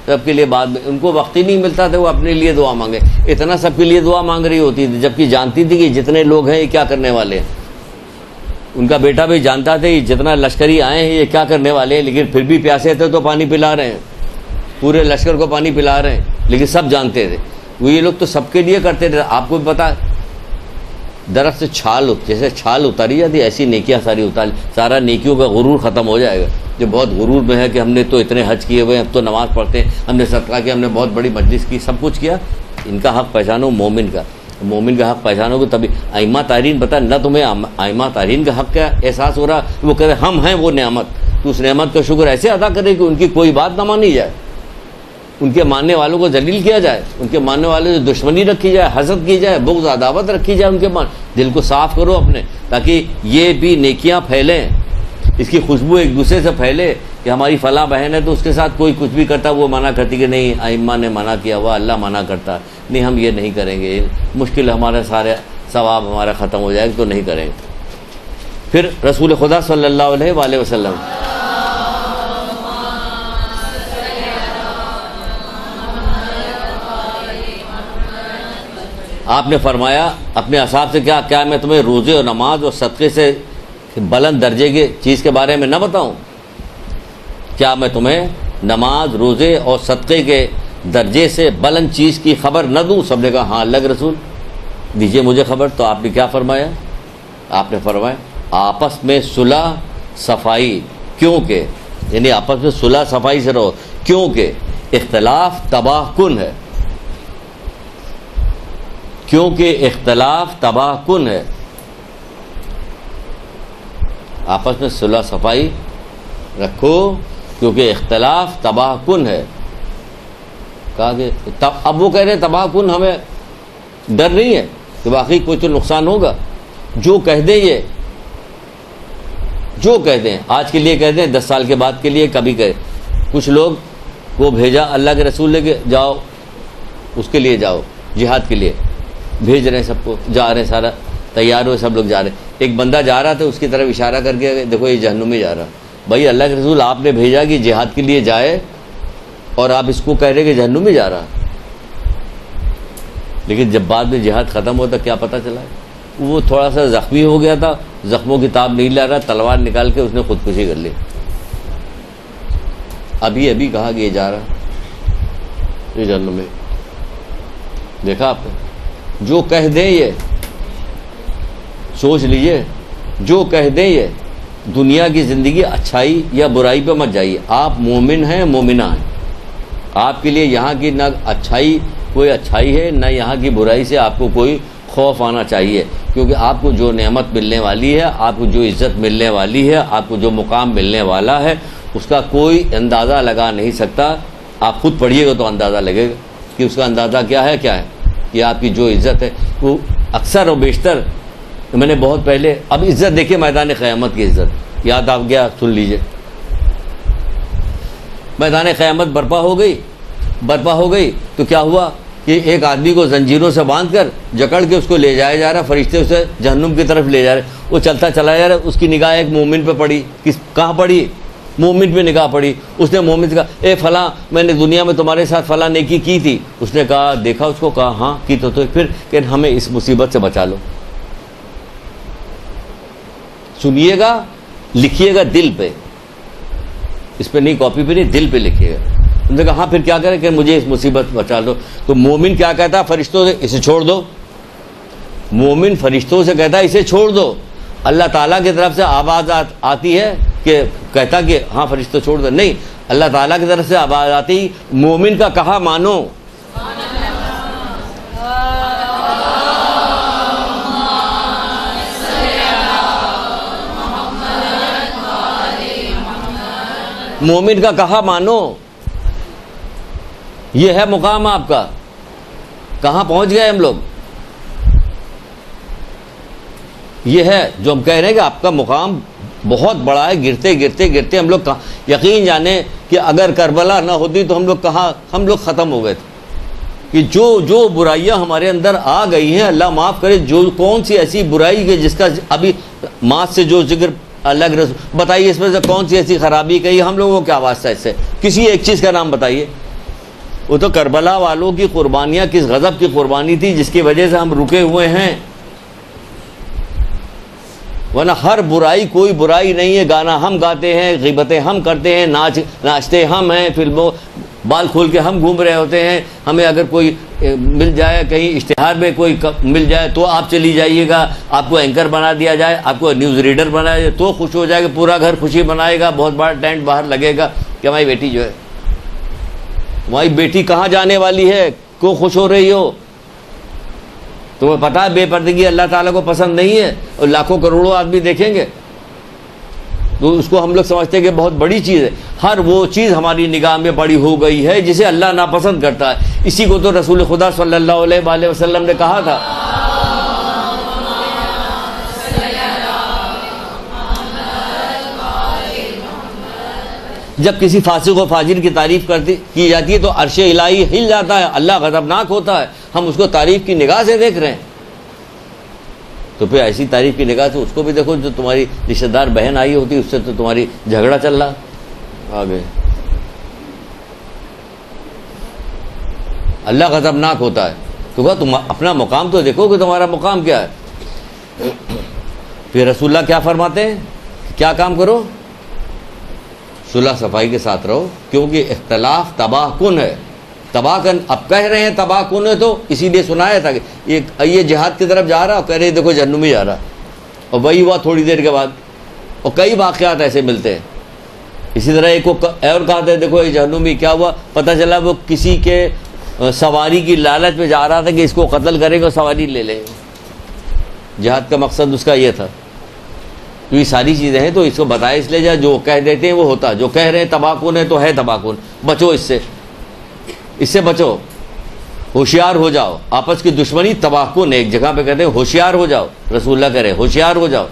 S2: سب کے لیے، بعد میں ان کو وقت ہی نہیں ملتا تھا وہ اپنے لیے دعا مانگے. اتنا سب کے لیے دعا مانگ رہی ہوتی تھی، جبکہ جانتی تھی کہ جتنے لوگ ہیں یہ کیا کرنے والے ہیں. ان کا بیٹا بھی جانتا تھا یہ جتنا لشکری آئے ہیں یہ کیا کرنے والے ہیں، لیکن پھر بھی پیاسے تھے تو پانی پلا رہے ہیں، پورے لشکر کو پانی پلا رہے ہیں. لیکن سب جانتے تھے وہ یہ لوگ تو سب کے لیے کرتے تھے. آپ کو بھی پتا درخت سے چھال جیسے چھال اتاری جاتی ایسی نیکیاں ساری اتاری، سارا نیکیوں کا غرور ختم ہو جائے گا. جو بہت غرور میں ہے کہ ہم نے تو اتنے حج کیے ہوئے ہیں، اب تو نماز پڑھتے ہیں، ہم نے صدقہ کیا، ہم نے بہت بڑی مجلس کی، سب کچھ کیا. ان کا حق پہچانو مومن کا، مومن کا حق پہچانو گے تبھی. ائمہ تارین بتا نہ تمہیں ائمہ تارین کا حق کا احساس ہو رہا، وہ کہتے ہیں ہم ہیں وہ نعمت، تو اس نعمت کا شکر ایسے ادا کرے کہ ان کی کوئی بات نہ مانی جائے، ان کے ماننے والوں کو ذلیل کیا جائے، ان کے ماننے والوں سے دشمنی رکھی جائے، حسد کی جائے، بغض عداوت رکھی جائے. ان کے دل کو صاف کرو اپنے، تاکہ یہ بھی نیکیاں پھیلیں، اس کی خوشبو ایک دوسرے سے پھیلے کہ ہماری فلاں بہن ہے تو اس کے ساتھ کوئی کچھ بھی کرتا وہ منع کرتی کہ نہیں ائمہ نے منع کیا ہوا، اللہ منع کرتا، نہیں ہم یہ نہیں کریں گے، مشکل ہمارے سارے ثواب ہمارا ختم ہو جائے گا تو نہیں کریں گے. پھر رسول خدا صلی اللہ علیہ وآلہ وسلم آپ نے فرمایا اپنے اصحاب سے کیا میں تمہیں روزے اور نماز اور صدقے سے بلند درجے کی چیز کے بارے میں نہ بتاؤں؟ کیا میں تمہیں نماز، روزے اور صدقے کے درجے سے بلند چیز کی خبر نہ دوں؟ سب نے کہا ہاں اللہ کے رسول دیجئے مجھے خبر. تو آپ نے کیا فرمایا؟ آپ نے فرمایا آپس میں صلح صفائی، کیونکہ یعنی آپس میں صلح صفائی سے رہو، کیونکہ اختلاف تباہ کن ہے، کیونکہ اختلاف تباہ کن ہے. آپس میں صلح صفائی رکھو کیونکہ اختلاف تباہ کن ہے. کہا کہ اب وہ کہہ رہے ہیں تباہ کن، ہمیں ڈر نہیں ہے کہ واقعی کوئی تو نقصان ہوگا. جو کہہ دیں یہ جو کہہ دیں آج کے لیے کہہ دیں 10 سال کے بعد کے لیے کبھی کہے. کچھ لوگ وہ بھیجا اللہ کے رسول لے کے جاؤ، اس کے لیے جاؤ جہاد کے لیے بھیج رہے ہیں، سب کو جا رہے ہیں، سارا تیار ہوئے سب لوگ جا رہے ہیں. ایک بندہ جا رہا تھا اس کی طرف اشارہ کر کے دیکھو یہ جہنم میں جا رہا. بھائی اللہ کے رسول آپ نے بھیجا کہ جہاد کے لیے جائے اور آپ اس کو کہہ رہے کہ جہنم میں جا رہا. لیکن جب بعد میں جہاد ختم ہوتا کیا پتہ چلا وہ تھوڑا سا زخمی ہو گیا تھا، زخموں کی تاب نہیں لا رہا، تلوار نکال کے اس نے خودکشی کر لی. ابھی کہا کہ یہ جا رہا یہ جہنم میں. دیکھا آپ نے، جو کہہ دیں یہ سوچ لیجئے، جو کہہ دیں یہ دنیا کی زندگی اچھائی یا برائی پہ مت جائیے. آپ مومن ہیں، مومنہ ہیں، آپ کے لیے یہاں کی نہ اچھائی کوئی اچھائی ہے نہ یہاں کی برائی سے آپ کو کوئی خوف آنا چاہیے. کیونکہ آپ کو جو نعمت ملنے والی ہے، آپ کو جو عزت ملنے والی ہے، آپ کو جو مقام ملنے والا ہے اس کا کوئی اندازہ لگا نہیں سکتا. آپ خود پڑھیے گا تو اندازہ لگے گا کہ اس کا اندازہ کیا ہے کہ آپ کی جو عزت ہے وہ اکثر و بیشتر. میں نے بہت پہلے اب عزت دیکھے میدان قیامت کی عزت یاد آ گیا، سن لیجئے. میدان قیامت برپا ہو گئی تو کیا ہوا کہ ایک آدمی کو زنجیروں سے باندھ کر جکڑ کے اس کو لے جایا جا رہا، فرشتے اسے جہنم کی طرف لے جا رہے. وہ چلتا چلا جا رہا، اس کی نگاہ ایک مومن پہ پڑی. کہاں پڑی؟ مومن پہ نگاہ پڑی. اس نے مومن سے کہا اے فلاں میں نے دنیا میں تمہارے ساتھ فلاں نیکی کی تھی. اس نے کہا دیکھا اس کو، کہا ہاں کی تو پھر کہ ہمیں اس مصیبت سے بچا لو. سنیے گا، لکھیے گا دل پہ، اس پہ نہیں کاپی پہ نہیں، دل پہ لکھیے گا. انہوں نے کہا ہاں پھر کیا کریں کہ مجھے اس مصیبت بچا دو. تو مومن کیا کہتا ہے فرشتوں سے؟ اسے چھوڑ دو. مومن فرشتوں سے کہتا ہے اسے چھوڑ دو. اللہ تعالیٰ کی طرف سے آواز آتی ہے کہ کہتا کہ ہاں فرشتوں چھوڑ دو؟ نہیں، اللہ تعالیٰ کی طرف سے آواز آتی مومن کا کہا مانو. مومن کا کہا مانو. یہ ہے مقام آپ کا. کہاں پہنچ گئے ہم لوگ؟ یہ ہے جو ہم کہہ رہے ہیں کہ آپ کا مقام بہت بڑا ہے. گرتے ہم لوگ یقین جانے کہ اگر کربلا نہ ہوتی تو ہم لوگ ختم ہو گئے تھے. کہ جو برائیاں ہمارے اندر آ گئی ہیں، اللہ معاف کرے، جو کون سی ایسی برائی کہ جس کا ابھی ماں سے جو ذکر اللہ کے رسول بتائیے، اس میں سے کون سی ایسی خرابی کہی، ہم لوگوں کو کیا واسطہ اس سے؟ کسی ایک چیز کا نام بتائیے۔ وہ تو کربلا والوں کی قربانیاں کس غضب کی قربانی تھی جس کی وجہ سے ہم رکے ہوئے ہیں، ورنہ ہر برائی کوئی برائی نہیں ہے۔ گانا ہم گاتے ہیں، غیبتیں ہم کرتے ہیں، ناچتے ہم ہیں، فلموں بال کھول کے ہم گھوم رہے ہوتے ہیں۔ ہمیں اگر کوئی مل جائے، کہیں اشتہار میں کوئی مل جائے تو آپ چلی جائیے گا، آپ کو اینکر بنا دیا جائے، آپ کو نیوز ریڈر بنا دیا تو خوش ہو جائے گا، پورا گھر خوشی منائے گا، بہت بڑا ٹینٹ باہر لگے گا کہ ہماری بیٹی جو ہے، ہماری بیٹی کہاں جانے والی ہے، کیوں خوش ہو رہی ہو؟ تمہیں پتہ ہے بے پردگی اللہ تعالیٰ کو پسند نہیں ہے، اور لاکھوں کروڑوں آدمی دیکھیں گے تو اس کو ہم لوگ سمجھتے ہیں کہ بہت بڑی چیز ہے۔ ہر وہ چیز ہماری نگاہ میں بڑی ہو گئی ہے جسے اللہ ناپسند کرتا ہے۔ اسی کو تو رسول خدا صلی اللہ علیہ وآلہ وسلم نے کہا تھا، جب کسی فاسق و فاجر کی تعریف کی جاتی ہے تو عرش الہی ہل جاتا ہے، اللہ غضبناک ہوتا ہے۔ ہم اس کو تعریف کی نگاہ سے دیکھ رہے ہیں، تو پھر ایسی تعریف کی نگاہ سے اس کو بھی دیکھو جو تمہاری رشتہ دار بہن آئی ہوتی، اس سے تو تمہاری جھگڑا چل رہا آگے۔ اللہ غضبناک ہوتا ہے، تو کہا تم اپنا مقام تو دیکھو کہ تمہارا مقام کیا ہے۔ پھر رسول اللہ کیا فرماتے ہیں؟ کیا کام کرو؟ صلح صفائی کے ساتھ رہو، کیونکہ اختلاف تباہ کن ہے۔ تباہ کن، اب کہہ رہے ہیں تباہ کن ہے، تو اسی لیے سنایا تھا کہ یہ جہاد کی طرف جا رہا اور کہہ رہے دیکھو جہنم میں جا رہا، اور وہی ہوا تھوڑی دیر کے بعد۔ اور کئی واقعات ایسے ملتے ہیں۔ اسی طرح ایک کو اور کہا تھا دیکھو یہ جہنمی، کیا ہوا؟ پتہ چلا وہ کسی کے سواری کی لالچ میں جا رہا تھا کہ اس کو قتل کرے گا، سواری لے لے گا۔ جہاد کا مقصد اس کا یہ تھا۔ تو یہ ساری چیزیں ہیں، تو اس کو بتایا اس لیے جا، جو کہہ دیتے ہیں وہ ہوتا، جو کہہ رہے ہیں تباہ کن ہے تو ہے تباہ کن۔ بچو اس سے بچو، ہوشیار ہو جاؤ۔ آپس کی دشمنی تباہ کن، ایک جگہ پہ کہتے ہیں ہوشیار ہو جاؤ، رسول اللہ کہہ رہے ہیں ہوشیار ہو جاؤ۔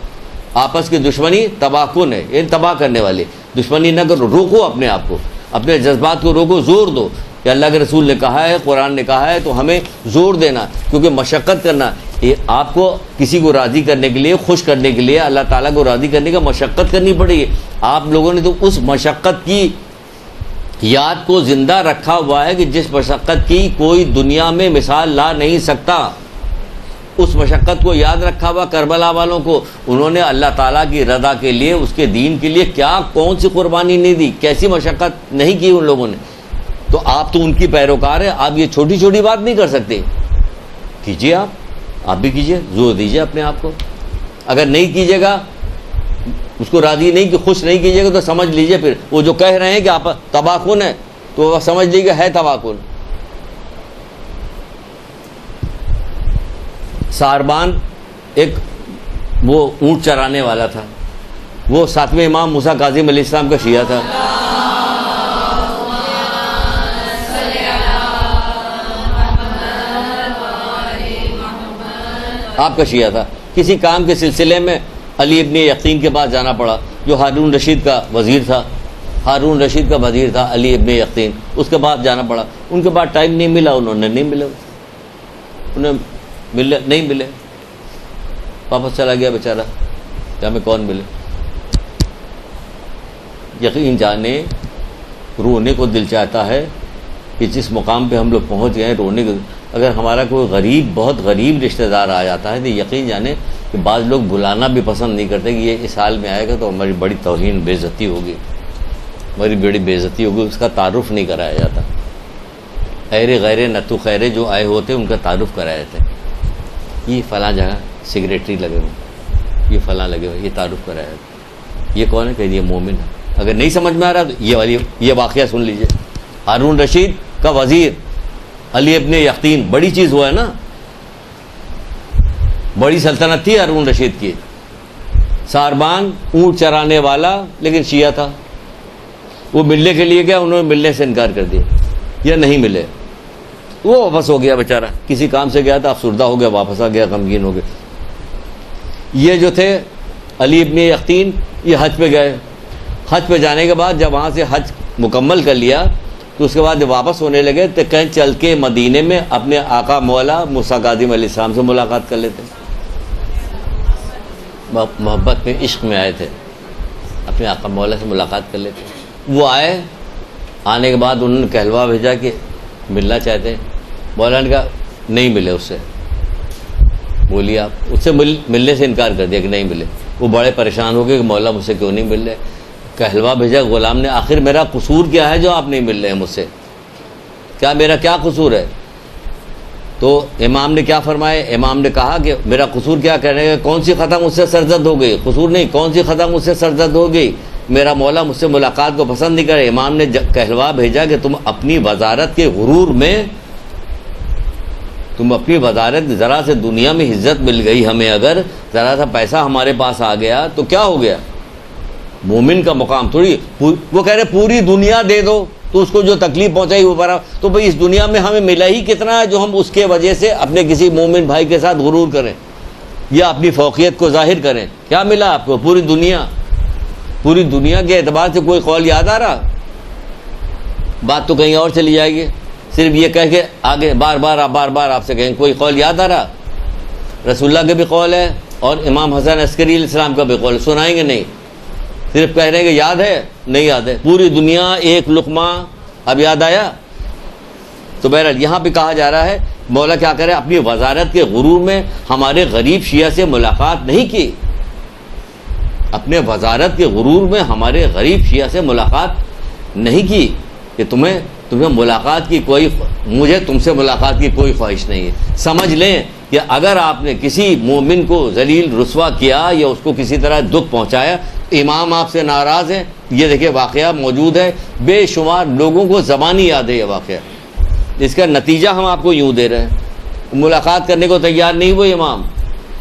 S2: آپس کی دشمنی تباہ کن ہے، یہ تباہ کرنے والی دشمنی نہ کرو، روکو اپنے آپ کو، اپنے جذبات کو روکو، زور دو کہ اللہ کے رسول نے کہا ہے، قرآن نے کہا ہے، تو ہمیں زور دینا، کیونکہ مشقت کرنا، یہ آپ کو کسی کو راضی کرنے کے لیے، خوش کرنے کے لیے، اللہ تعالیٰ کو راضی کرنے کا مشقت کرنی پڑے گی۔ آپ لوگوں نے تو اس مشقت کی یاد کو زندہ رکھا ہوا ہے کہ جس مشقت کی کوئی دنیا میں مثال لا نہیں سکتا۔ اس مشقت کو یاد رکھا ہوا کربلا والوں کو، انہوں نے اللہ تعالیٰ کی رضا کے لیے، اس کے دین کے لیے کیا کون سی قربانی نہیں دی، کیسی مشقت نہیں کی ان لوگوں نے۔ تو آپ تو ان کی پیروکار ہیں، آپ یہ چھوٹی چھوٹی بات نہیں کر سکتے، کیجیے، آپ بھی کیجیے، زور دیجیے اپنے آپ کو۔ اگر نہیں کیجیے گا، اس کو راضی نہیں کہ خوش نہیں کیجیے گا، تو سمجھ لیجیے پھر وہ جو کہہ رہے ہیں کہ آپ تباہ کن ہے، تو وہ سمجھ لیجیے کہ ہے تباہ کن۔ ساربان ایک وہ اونٹ چرانے والا تھا، وہ ساتویں امام موسیٰ کاظم علیہ السلام کا شیعہ تھا۔ آپ کا شیعہ تھا۔ کسی کام کے سلسلے میں علی ابن یقین کے پاس جانا پڑا، جو ہارون رشید کا وزیر تھا، ہارون رشید کا وزیر تھا علی ابن یقین، اس کے پاس جانا پڑا۔ ان کے پاس ٹائم نہیں ملا، انہوں نے نہیں ملے، انہیں نہیں ملے، واپس چلا گیا بیچارہ، کہ ہمیں کون ملے۔ یقین جانے، رونے کو دل چاہتا ہے کہ جس مقام پہ ہم لوگ پہنچ گئے ہیں، رونے کو۔ اگر ہمارا کوئی غریب، بہت غریب رشتہ دار آ جاتا ہے تو یقین جانے کہ بعض لوگ بلانا بھی پسند نہیں کرتے کہ یہ اس حال میں آئے گا تو ہماری بڑی توہین، بے عزتی ہوگی، ہماری بڑی بے عزتی ہوگی، اس کا تعارف نہیں کرایا جاتا۔ خیر غیر نتو خیر جو آئے ہوتے ان کا تعارف کرایا جاتا ہے، یہ فلاں جگہ سیکریٹری لگے ہوئے، یہ فلاں لگے ہوئے، یہ تعارف کرایا جاتا ہے۔ یہ کون ہے؟ کہ یہ مومن ہے۔ اگر نہیں سمجھ میں آ رہا تو یہ واقعہ سن لیجئے۔ ہارون رشید کا وزیر علی ابن یقین، بڑی چیز ہوا ہے نا، بڑی سلطنت تھی ہارون رشید کی۔ ساربان اونٹ چرانے والا لیکن شیعہ تھا، وہ ملنے کے لیے گیا، انہوں نے ملنے سے انکار کر دیا، یا نہیں ملے، وہ واپس ہو گیا بیچارہ، کسی کام سے گیا تھا، افسردہ ہو گیا، واپس آ گیا، غمگین ہو گیا۔ یہ جو تھے علی ابن یقین، یہ حج پہ گئے۔ حج پہ جانے کے بعد جب وہاں سے حج مکمل کر لیا تو اس کے بعد جب واپس ہونے لگے تو کہیں چل کے مدینے میں اپنے آقا مولا موسیٰ کاظم علیہ السلام سے ملاقات کر لیتے. محبت میں عشق میں آئے تھے, اپنے آقا مولا سے ملاقات کر لیتے. وہ آئے, آنے کے بعد انہوں نے کہلوا بھیجا کہ ملنا چاہتے ہیں. مولا نے کہا نہیں ملے اس سے. بولیے آپ اس سے ملنے سے انکار کر دیا کہ نہیں ملے. وہ بڑے پریشان ہو گئے کہ مولا مجھ سے کیوں نہیں مل رہے. کہلوا بھیجا غلام نے, آخر میرا قصور کیا ہے جو آپ نہیں مل رہے ہیں مجھ سے, کیا میرا کیا قصور ہے؟ تو امام نے کیا فرمایا؟ امام نے کہا کہ میرا قصور کیا کہنے کا, کون سی خطا مجھ سے سرزد ہو گئی؟ قصور نہیں, کون سی خطا مجھ سے سرزد ہو گئی؟ میرا مولا مجھ سے ملاقات کو پسند نہیں کرے. امام نے کہلوا بھیجا کہ تم اپنی وزارت کے غرور میں, تم اپنی وزارت, ذرا سے دنیا میں عزت مل گئی ہمیں, اگر ذرا سا پیسہ ہمارے پاس آ گیا تو کیا ہو گیا؟ مومن کا مقام تھوڑی, وہ کہہ رہے پوری دنیا دے دو تو اس کو جو تکلیف پہنچائی وہ پڑا, تو بھئی اس دنیا میں ہمیں ملا ہی کتنا ہے جو ہم اس کے وجہ سے اپنے کسی مومن بھائی کے ساتھ غرور کریں یا اپنی فوقیت کو ظاہر کریں؟ کیا ملا آپ کو؟ پوری دنیا. پوری دنیا کے اعتبار سے کوئی قول یاد آ رہا؟ بات تو کہیں اور چلی جائے گی. صرف یہ کہہ کے آگے بار بار آپ سے کہیں کوئی قول یاد آ رہا؟ رسول اللہ کے بھی قول ہے اور امام حسن عسکری علیہ السلام کا بھی قول ہے, سنائیں گے نہیں, صرف کہہ رہے ہیں کہ یاد ہے, نہیں یاد ہے. پوری دنیا ایک لقمہ, اب یاد آیا؟ تو بہرحال یہاں پہ کہا جا رہا ہے مولا کیا کرے, اپنی وزارت کے غرور میں ہمارے غریب شیعہ سے ملاقات نہیں کی. اپنے وزارت کے غرور میں ہمارے غریب شیعہ سے ملاقات نہیں کی کہ تمہیں ملاقات کی کوئی, مجھے تم سے ملاقات کی کوئی خواہش نہیں ہے. سمجھ لیں کہ اگر آپ نے کسی مومن کو ذلیل رسوا کیا یا اس کو کسی طرح دکھ پہنچایا, امام آپ سے ناراض ہیں. یہ دیکھیں واقعہ موجود ہے, بے شمار لوگوں کو زبانی یاد ہے یہ واقعہ. اس کا نتیجہ ہم آپ کو یوں دے رہے ہیں. ملاقات کرنے کو تیار نہیں وہ امام,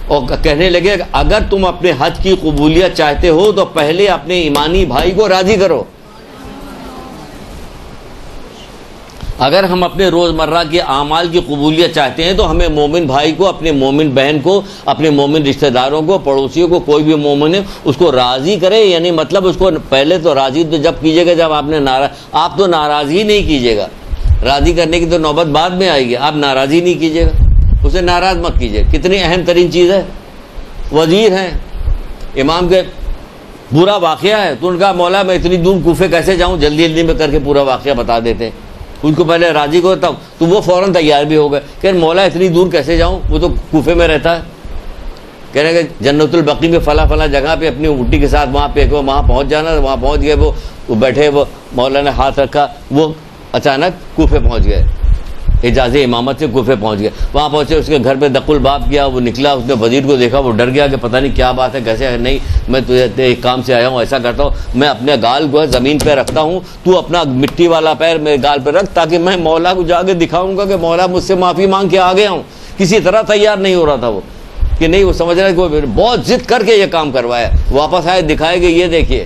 S2: اور کہنے لگے کہ اگر تم اپنے حج کی قبولیت چاہتے ہو تو پہلے اپنے ایمانی بھائی کو راضی کرو. اگر ہم اپنے روزمرہ کے اعمال کی قبولیت چاہتے ہیں تو ہمیں مومن بھائی کو, اپنے مومن بہن کو, اپنے مومن رشتہ داروں کو, پڑوسیوں کو, کوئی بھی مومن ہے اس کو راضی کرے. یعنی مطلب اس کو پہلے تو راضی تو جب کیجیے گا جب آپ تو ناراضی نہیں کیجیے گا, راضی کرنے کی تو نوبت بعد میں آئے گی. آپ ناراضی نہیں کیجیے گا, اسے ناراض مت کیجیے. کتنی اہم ترین چیز ہے, وزیر ہیں امام کے, برا واقعہ ہے تو ان کا مولا میں اتنی دور کوفے کیسے جاؤں, جلدی میں کر کے پورا واقعہ بتا دیتے ہیں. ان کو پہلے راضی کو تب تو وہ فوراً تیار بھی ہو گئے کہ مولا اتنی دور کیسے جاؤں, وہ تو کوفے میں رہتا ہے. کہہ رہے کہ جنت البقیع میں فلاں جگہ پہ اپنی اونٹی کے ساتھ وہاں پہ وہاں پہنچ جانا. وہاں پہنچ گئے, وہ بیٹھے, وہ مولا نے ہاتھ رکھا, وہ اچانک کوفے پہنچ گئے, اجازت امامت سے کوفے پہنچ گئے. وہاں پہنچے, اس کے گھر پہ دق الباب کیا, وہ نکلا, اس نے وزیر کو دیکھا, وہ ڈر گیا کہ پتہ نہیں کیا بات ہے, کیسے ہے. نہیں میں تجھے ایک کام سے آیا ہوں, ایسا کرتا ہوں, میں اپنے گال کو زمین پہ رکھتا ہوں, تو اپنا مٹی والا پیر میرے گال پہ رکھ تاکہ میں مولا کو جا کے دکھاؤں گا کہ مولا مجھ سے معافی مانگ کے آ گیا ہوں. کسی طرح تیار نہیں ہو رہا تھا وہ, کہ نہیں وہ سمجھ رہا ہے کہ بہت ضد کر کے یہ کام کروایا. واپس آئے, دکھائے کہ یہ دیکھیے.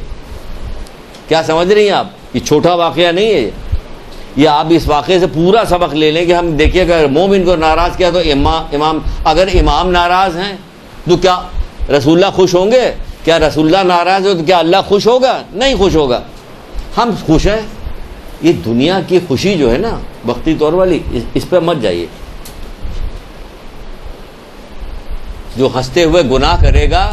S2: کیا سمجھ رہی ہیں آپ, یہ چھوٹا واقعہ نہیں ہے. یہ آپ اس واقعے سے پورا سبق لے لیں کہ ہم دیکھیے اگر مومن کو ناراض کیا تو امام, اگر امام ناراض ہیں تو کیا رسول اللہ خوش ہوں گے؟ کیا رسول اللہ ناراض ہو تو کیا اللہ خوش ہوگا؟ نہیں خوش ہوگا. ہم خوش ہیں. یہ دنیا کی خوشی جو ہے نا وقتی طور والی, اس پہ مت جائیے. جو ہنستے ہوئے گناہ کرے گا,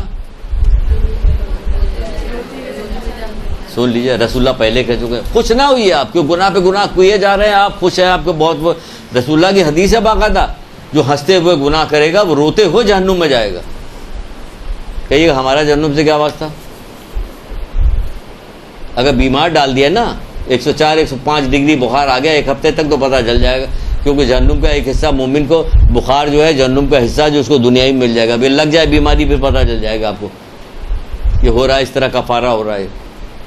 S2: سن لیجیے رسول اللہ پہلے کہہ چکے, خوش نہ ہوئیے آپ, کیوں گناہ پہ گناہ کیے جا رہے ہیں, آپ خوش ہیں, آپ کو بہت. رسول اللہ کی حدیث ہے باقاعدہ, جو ہنستے ہوئے گناہ کرے گا وہ روتے ہوئے جہنم میں جائے گا. کہیے گا ہمارا جہنم سے کیا واسطہ؟ اگر بیمار ڈال دیا نا, 104 105 ڈگری بخار آ گیا, ایک ہفتے تک تو پتہ چل جائے گا, کیونکہ جہنم کا ایک حصہ مومن کو, بخار جو ہے جہنم کا حصہ جو اس کو دنیا میں مل جائے گا. پھر لگ جائے بیماری, پھر پتہ چل جائے گا آپ کو یہ ہو رہا ہے, اس طرح کفارہ ہو رہا ہے.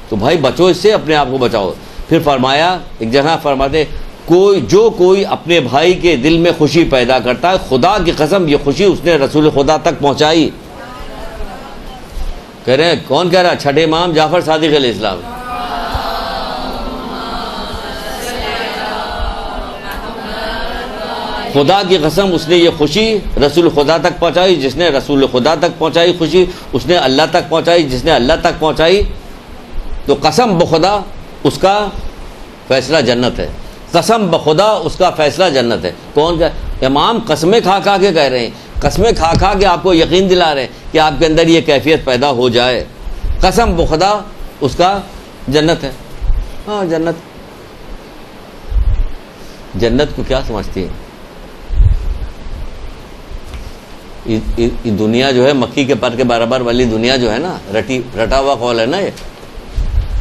S2: تو بھائی بچو اس سے, اپنے آپ کو بچاؤ. پھر فرمایا, ایک جگہ فرماتے, کوئی اپنے بھائی کے دل میں خوشی پیدا کرتا ہے, خدا کی قسم یہ خوشی اس نے رسول خدا تک پہنچائی. کہہ رہے ہیں کون کہہ رہا؟ چھٹے امام جعفر صادق علیہ السلام. خدا کی قسم اس نے یہ خوشی رسول خدا تک پہنچائی. جس نے رسول خدا تک پہنچائی خوشی, اس نے اللہ تک پہنچائی. جس نے اللہ تک پہنچائی تو قسم بخدا اس کا فیصلہ جنت ہے، قسم بخدا اس کا فیصلہ جنت ہے۔ کون کا امام قسمیں کھا کھا کے کہہ رہے ہیں، قسمیں کھا کھا کے آپ کو یقین دلا رہے ہیں کہ آپ کے اندر یہ کیفیت پیدا ہو جائے، قسم بخدا اس کا جنت ہے۔ ہاں جنت، جنت کو کیا سمجھتی ہے؟ یہ دنیا جو ہے مکھی کے پر کے برابر والی دنیا جو ہے نا، رٹا ہوا قول ہے نا، یہ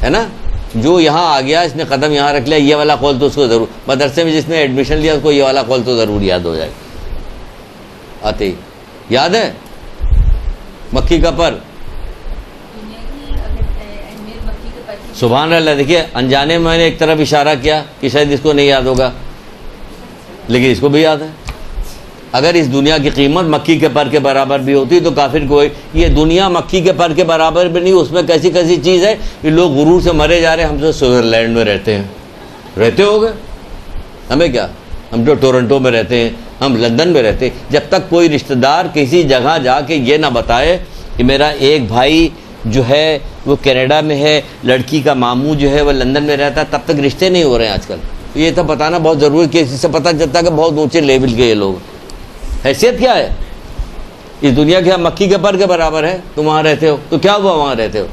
S2: ہے نا، جو یہاں آ گیا اس نے قدم یہاں رکھ لیا، یہ والا قول تو اس کو ضرور، مدرسے میں جس نے ایڈمیشن لیا اس کو یہ والا قول تو ضرور یاد ہو جائے آتے ہی۔ یاد ہے مکھی کا پر؟ سبحان اللہ۔ دیکھیے انجانے میں نے ایک طرف اشارہ کیا کہ شاید اس کو نہیں یاد ہوگا، لیکن اس کو بھی یاد ہے۔ اگر اس دنیا کی قیمت مکھی کے پر کے برابر بھی ہوتی تو کافر کوئی، یہ دنیا مکھی کے پر کے برابر بھی نہیں، اس میں کیسی کیسی چیز ہے کہ لوگ غرور سے مرے جا رہے ہیں۔ ہم تو سوئٹزرلینڈ میں رہتے ہیں، رہتے ہو گے، ہمیں کیا، ہم تو ٹورنٹو میں رہتے ہیں، ہم لندن میں رہتے ہیں۔ جب تک کوئی رشتہ دار کسی جگہ جا کے یہ نہ بتائے کہ میرا ایک بھائی جو ہے وہ کینیڈا میں ہے، لڑکی کا ماموں جو ہے وہ لندن میں رہتا ہے، تب تک رشتے نہیں ہو رہے ہیں آج کل۔ یہ تو بتانا بہت ضروری ہے کہ اس سے پتہ چلتا ہے کہ بہت اونچے لیول کے یہ لوگ۔ حیثیت کیا ہے اس دنیا کے؟ مکھی کے پر کے برابر ہے، تم وہاں رہتے ہو تو کیا ہوا وہاں رہتے ہو؟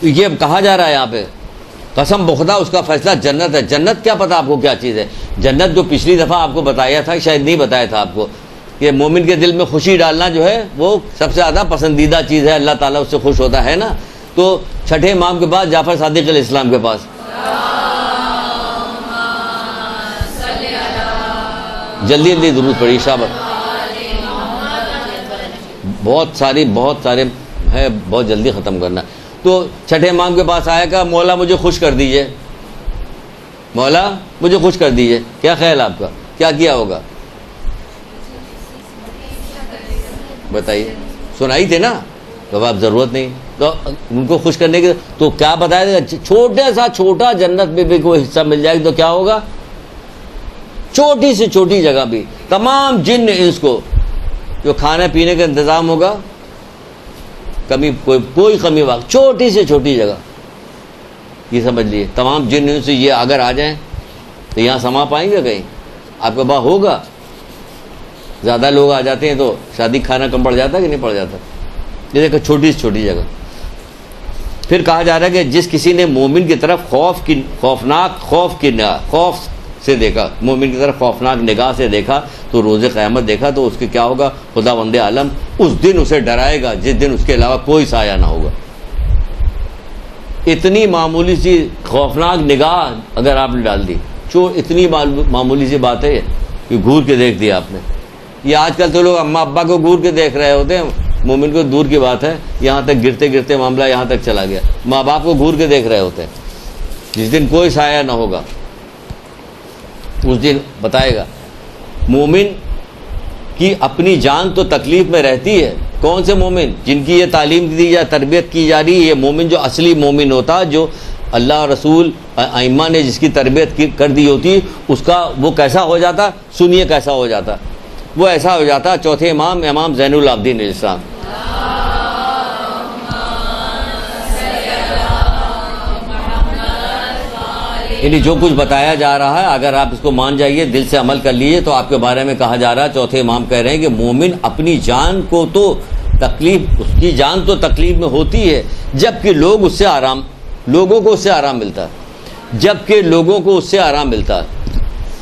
S2: یہ کہا جا رہا ہے یہاں پہ قسم بخدا اس کا فیصلہ جنت ہے۔ جنت کیا پتا آپ کو کیا چیز ہے؟ جنت جو پچھلی دفعہ آپ کو بتایا تھا، شاید نہیں بتایا تھا آپ کو، کہ مومن کے دل میں خوشی ڈالنا جو ہے وہ سب سے زیادہ پسندیدہ چیز ہے، اللہ تعالیٰ اس سے خوش ہوتا ہے نا۔ تو چھٹے امام کے پاس جعفر صادق علیہ السلام کے پاس جلدی جلدی درود پڑھی شابت، بہت سارے ہے، بہت جلدی ختم کرنا۔ تو چھٹے امام کے پاس آیا کہ مولا مجھے خوش کر دیجئے، مولا مجھے خوش کر دیجئے۔ کیا خیال آپ کا، کیا کیا ہوگا؟ بتائیے، سنائی تھے نا، تو اب ضرورت نہیں، تو ان کو خوش کرنے کے تو کیا بتایا؟ چھوٹا جنت میں بھی کوئی حصہ مل جائے تو کیا ہوگا؟ چھوٹی سے چھوٹی جگہ بھی تمام جن انس کو جو کھانے پینے کا انتظام ہوگا، کمی کوئی کمی واقع، چھوٹی سے چھوٹی جگہ، یہ سمجھ لیے تمام جن انس یہ اگر آ جائیں تو یہاں سما پائیں گے کہیں؟ آپ کے پاس ہوگا؟ زیادہ لوگ آ جاتے ہیں تو شادی کھانا کم پڑ جاتا ہے کہ نہیں پڑ جاتا؟ یہ دیکھو چھوٹی سے چھوٹی جگہ۔ پھر کہا جا رہا ہے کہ جس کسی نے مومن کی طرف خوف سے دیکھا، مومن کی طرف خوفناک نگاہ سے دیکھا تو روز قیامت دیکھا تو اس کے کیا ہوگا؟ خدا وند عالم اس دن اسے ڈرائے گا جس دن اس کے علاوہ کوئی سایہ نہ ہوگا۔ اتنی معمولی سی خوفناک نگاہ اگر آپ نے ڈال دی، اتنی معمولی سی بات ہے کہ گھور کے دیکھ دیا آپ نے۔ یہ آج کل تو لوگ اماں ابا کو گھور کے دیکھ رہے ہوتے ہیں، مومن کو دور کی بات ہے، یہاں تک گرتے گرتے معاملہ یہاں تک چلا گیا، ماں باپ کو گھور کے دیکھ رہے ہوتے ہیں۔ جس دن کوئی سایہ نہ ہوگا اس دن بتائے گا۔ مومن کی اپنی جان تو تکلیف میں رہتی ہے۔ کون سے مومن؟ جن کی یہ تعلیم دی جا، تربیت کی جا رہی ہے۔ یہ مومن جو اصلی مومن ہوتا، جو اللہ رسول ائمہ نے جس کی تربیت کر دی ہوتی، اس کا وہ کیسا ہو جاتا؟ سنیے کیسا ہو جاتا؟ وہ ایسا ہو جاتا چوتھے امام زین العابدین علیہ السلام۔ یعنی جو کچھ بتایا جا رہا ہے اگر آپ اس کو مان جائیے، دل سے عمل کر لیجیے، تو آپ کے بارے میں کہا جا رہا ہے، چوتھے امام کہہ رہے ہیں کہ مومن اپنی جان کو تو تکلیف، اس کی جان تو تکلیف میں ہوتی ہے جبکہ لوگوں کو اس سے آرام ملتا ہے، جبکہ لوگوں کو اس سے آرام ملتا ہے۔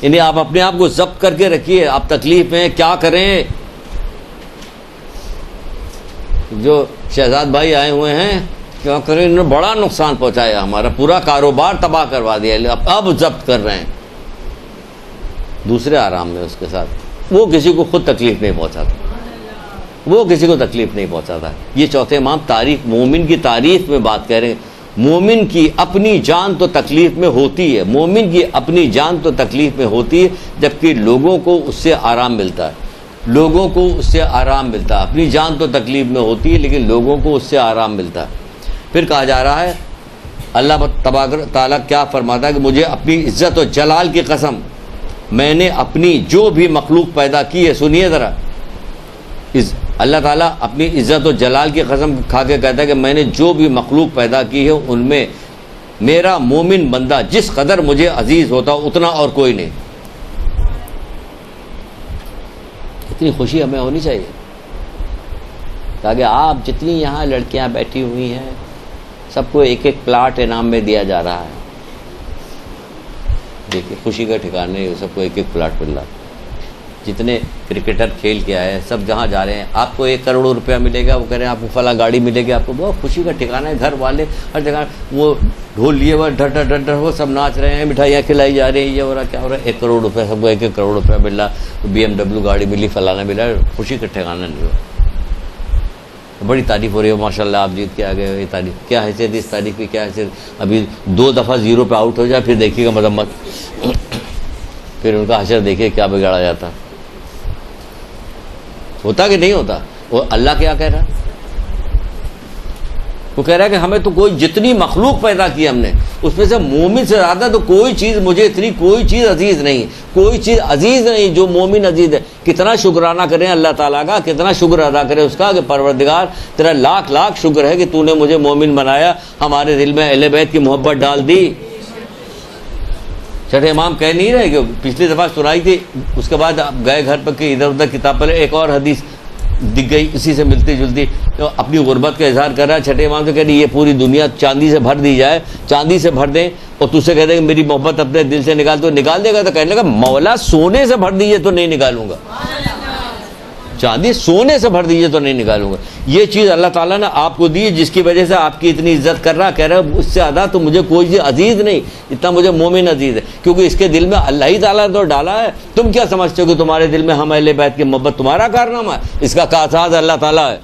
S2: یعنی آپ اپنے آپ کو ضبط کر کے رکھیے، آپ تکلیف میں کیا کریں؟ جو شہزاد بھائی آئے ہوئے ہیں، کیا کریں؟ انہوں نے بڑا نقصان پہنچایا، ہمارا پورا کاروبار تباہ کروا دیا، اب ضبط کر رہے ہیں، دوسرے آرام میں اس کے ساتھ۔ وہ کسی کو خود تکلیف نہیں پہنچاتا، وہ کسی کو تکلیف نہیں پہنچاتا۔ یہ چوتھے امام تاریخ مومن کی تعریف میں بات کہہ رہے ہیں۔ مومن کی اپنی جان تو تکلیف میں ہوتی ہے، مومن کی اپنی جان تو تکلیف میں ہوتی ہے جبکہ لوگوں کو اس سے آرام ملتا ہے، لوگوں کو اس سے آرام ملتا ہے۔ اپنی جان تو تکلیف میں ہوتی ہے لیکن لوگوں کو اس سے آرام ملتا ہے۔ پھر کہا جا رہا ہے اللہ تبارک تعالیٰ کیا فرماتا ہے کہ مجھے اپنی عزت و جلال کی قسم، میں نے اپنی جو بھی مخلوق پیدا کی ہے، سنیے ذرا، اللہ تعالیٰ اپنی عزت و جلال کی قسم کھا کے کہتا ہے کہ میں نے جو بھی مخلوق پیدا کی ہے ان میں میرا مومن بندہ جس قدر مجھے عزیز ہوتا اتنا اور کوئی نہیں. اتنی خوشی ہمیں ہونی چاہیے تاکہ آپ جتنی یہاں لڑکیاں بیٹھی ہوئی ہیں سب کو ایک ایک پلاٹ انعام میں دیا جا رہا ہے. دیکھیے خوشی کا ٹھکانا نہیں, سب کو ایک ایک پلاٹ مل رہا. جتنے کرکٹر کھیل کے آئے ہیں سب جہاں جا رہے ہیں آپ کو 1 کروڑ روپیہ ملے گا, وہ کہہ رہے ہیں آپ کو فلاں گاڑی ملے گی, آپ کو بہت خوشی کا ٹھکانا ہے. گھر والے ہر جگہ وہ ڈھول لیے وہ ڈر ڈر ڈر ڈر وہ سب ناچ رہے ہیں, مٹھائیاں کھلائی جا رہی ہیں, یہ ہو رہا کیا ہو رہا ہے. 1 کروڑ روپیہ سب کو 1 کروڑ روپیہ مل رہا, BMW گاڑی ملی, فلانا ملا, خوشی کا ٹھکانا نہیں ہو. بڑی تعریف ہو رہی ہے ماشاء اللہ آپ جیت کے آ گئے. یہ تعریف کیا حیثیت اس تعریف کی, کیا حیثیت. ابھی 2 دفعہ 0 پہ آؤٹ ہو جائے پھر دیکھیے گا مذمت, پھر ان کا حشر دیکھیے کیا بگاڑا جاتا. ہوتا کہ نہیں ہوتا. وہ اللہ کیا کہہ رہا ہے, وہ کہہ رہا ہے کہ ہمیں تو کوئی جتنی مخلوق پیدا کی ہم نے اس میں سے مومن سے زیادہ تو کوئی چیز مجھے اتنی کوئی چیز عزیز نہیں, کوئی چیز عزیز نہیں جو مومن عزیز ہے. کتنا شکرانہ کریں اللہ تعالیٰ کا, کتنا شکر ادا کریں اس کا کہ پروردگار تیرا لاکھ لاکھ شکر ہے کہ تو نے مجھے مومن بنایا, ہمارے دل میں اہل بیت کی محبت ڈال دی. چھٹے امام کہہ نہیں رہے کہ پچھلی دفعہ سنائی تھی, اس کے بعد گئے گھر پر کہ ادھر ادھر کتاب پر ایک اور حدیث دکھ گئی اسی سے ملتی جلتی, تو اپنی غربت کا اظہار کر رہا ہے. چھٹے امام سے کہہ رہی یہ پوری دنیا چاندی سے بھر دی جائے, چاندی سے بھر دیں, اور تجھ سے کہہ دیں کہ میری محبت اپنے دل سے نکال, تو نکال دے گا. تو کہنے لگا مولا سونے سے بھر دیجیے تو نہیں نکالوں گا, چاندی سونے سے بھر دیجیے تو نہیں نکالوں گا. یہ چیز اللہ تعالیٰ نے آپ کو دی جس کی وجہ سے آپ کی اتنی عزت کر رہا, کہہ رہا ہے اس سے زیادہ تو مجھے کوئی چیز عزیز نہیں اتنا مجھے مومن عزیز ہے, کیونکہ اس کے دل میں اللہ ہی تعالیٰ نے تو ڈالا ہے. تم کیا سمجھتے ہو کہ تمہارے دل میں ہم اہل بیت کی محبت تمہارا کارنامہ ہے؟ اس کا کارساز اللہ تعالیٰ ہے.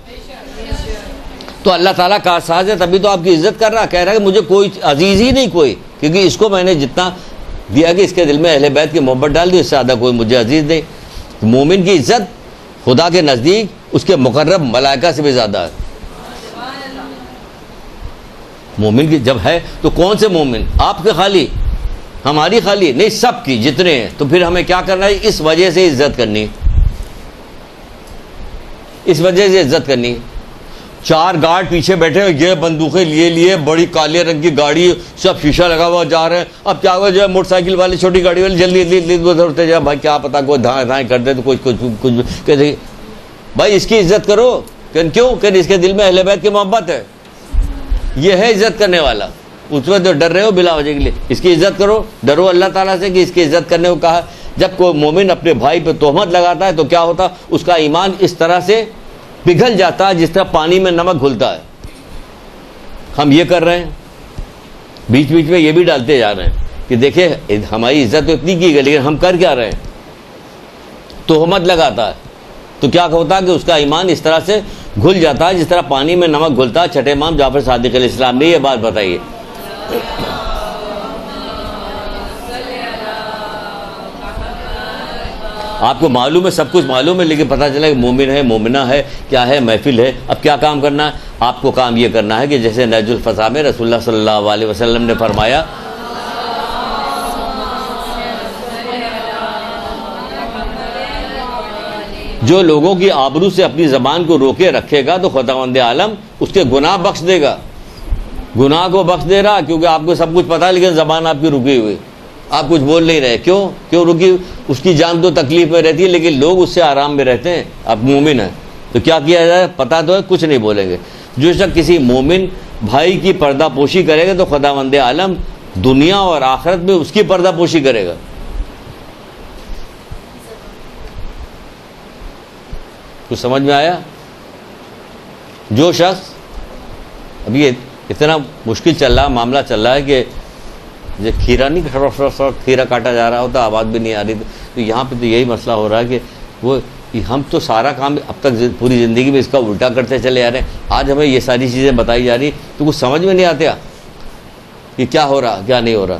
S2: تو اللہ تعالیٰ کارساز ہے تبھی تو آپ کی عزت کر رہا, کہہ رہا ہے کہ مجھے کوئی عزیز ہی نہیں کوئی, کیونکہ اس کو میں نے جتنا دیا کہ اس کے دل میں اہل بیت کی محبت ڈال دی, اس سے زیادہ کوئی مجھے عزیز نہیں. مومن کی عزت خدا کے نزدیک اس کے مقرب ملائکہ سے بھی زیادہ ہے. مومن کی جب ہے تو کون سے مومن, آپ کے خالی, ہماری خالی نہیں, سب کی جتنے ہیں. تو پھر ہمیں کیا کرنا ہے, اس وجہ سے عزت کرنی, اس وجہ سے عزت کرنی. 4 گارڈ پیچھے بیٹھے ہوئے, یہ بندوقیں لیے بڑی کالے رنگ کی گاڑی, سب شیشہ لگا ہوا جا رہے ہیں. اب کیا ہوا جو ہے موٹر سائیکل والے چھوٹی گاڑی والے جلدی ادھر جائے, بھائی کیا پتا کوئی دھائیں کر دے تو کچھ کہتے بھائی اس کی عزت کرو. کیوں کہ اس کے دل میں اہل بیت کی محبت ہے, یہ ہے عزت کرنے والا. اس میں تو ڈر رہے ہو بلا وجہ کے لیے, اس کی عزت کرو, ڈرو اللہ تعالیٰ سے کہ اس کی عزت کرنے کو کہا. جب کوئی مومن اپنے بھائی پہ تہمت لگاتا ہے تو کیا ہوتا, اس کا ایمان اس طرح سے پگھل جاتا ہے جس طرح پانی میں نمک گھلتا ہے. ہم یہ کر رہے ہیں, بیچ میں یہ بھی ڈالتے جا رہے ہیں کہ دیکھیں ہماری عزت تو اتنی کی گئی لیکن ہم کر کیا رہے ہیں, تہمت لگاتا ہے. تو کیا ہوتا ہے کہ اس کا ایمان اس طرح سے گھل جاتا ہے جس طرح پانی میں نمک گھلتا ہے. چھٹے امام جعفر صادق علیہ السلام نے یہ بات بتائی ہے. آپ کو معلوم ہے, سب کچھ معلوم ہے, لیکن پتہ چلا کہ مومن ہے, مومنہ ہے, کیا ہے, محفل ہے. اب کیا کام کرنا ہے, آپ کو کام یہ کرنا ہے کہ جیسے نہج الفضا میں رسول اللہ صلی اللہ علیہ وسلم نے فرمایا, جو لوگوں کی آبرو سے اپنی زبان کو روکے رکھے گا تو خداوند عالم اس کے گناہ بخش دے گا. گناہ کو بخش دے رہا کیونکہ آپ کو سب کچھ پتہ ہے لیکن زبان آپ کی رکی ہوئی, آپ کچھ بول نہیں رہے. کیوں رکی, اس کی جان تو تکلیف میں رہتی ہے لیکن لوگ اس سے آرام میں رہتے ہیں. آپ مومن ہیں تو کیا کیا جائے, پتہ تو ہے کچھ نہیں بولیں گے. جو شخص کسی مومن بھائی کی پردہ پوشی کرے گا تو خداوند عالم دنیا اور آخرت میں اس کی پردہ پوشی کرے گا. کچھ سمجھ میں آیا؟ جو شخص ابھی اتنا مشکل چل رہا معاملہ چل رہا ہے کہ یہ کھیرا نہیں کھیرا کاٹا جا رہا ہوتا, آواز بھی نہیں آ رہی, تو یہاں پہ تو یہی مسئلہ ہو رہا ہے کہ وہ ہم تو سارا کام اب تک پوری زندگی میں اس کا الٹا کرتے چلے جا رہے ہیں. آج ہمیں یہ ساری چیزیں بتائی جا رہی تو کچھ سمجھ میں نہیں آتا کہ کیا ہو رہا کیا نہیں ہو رہا.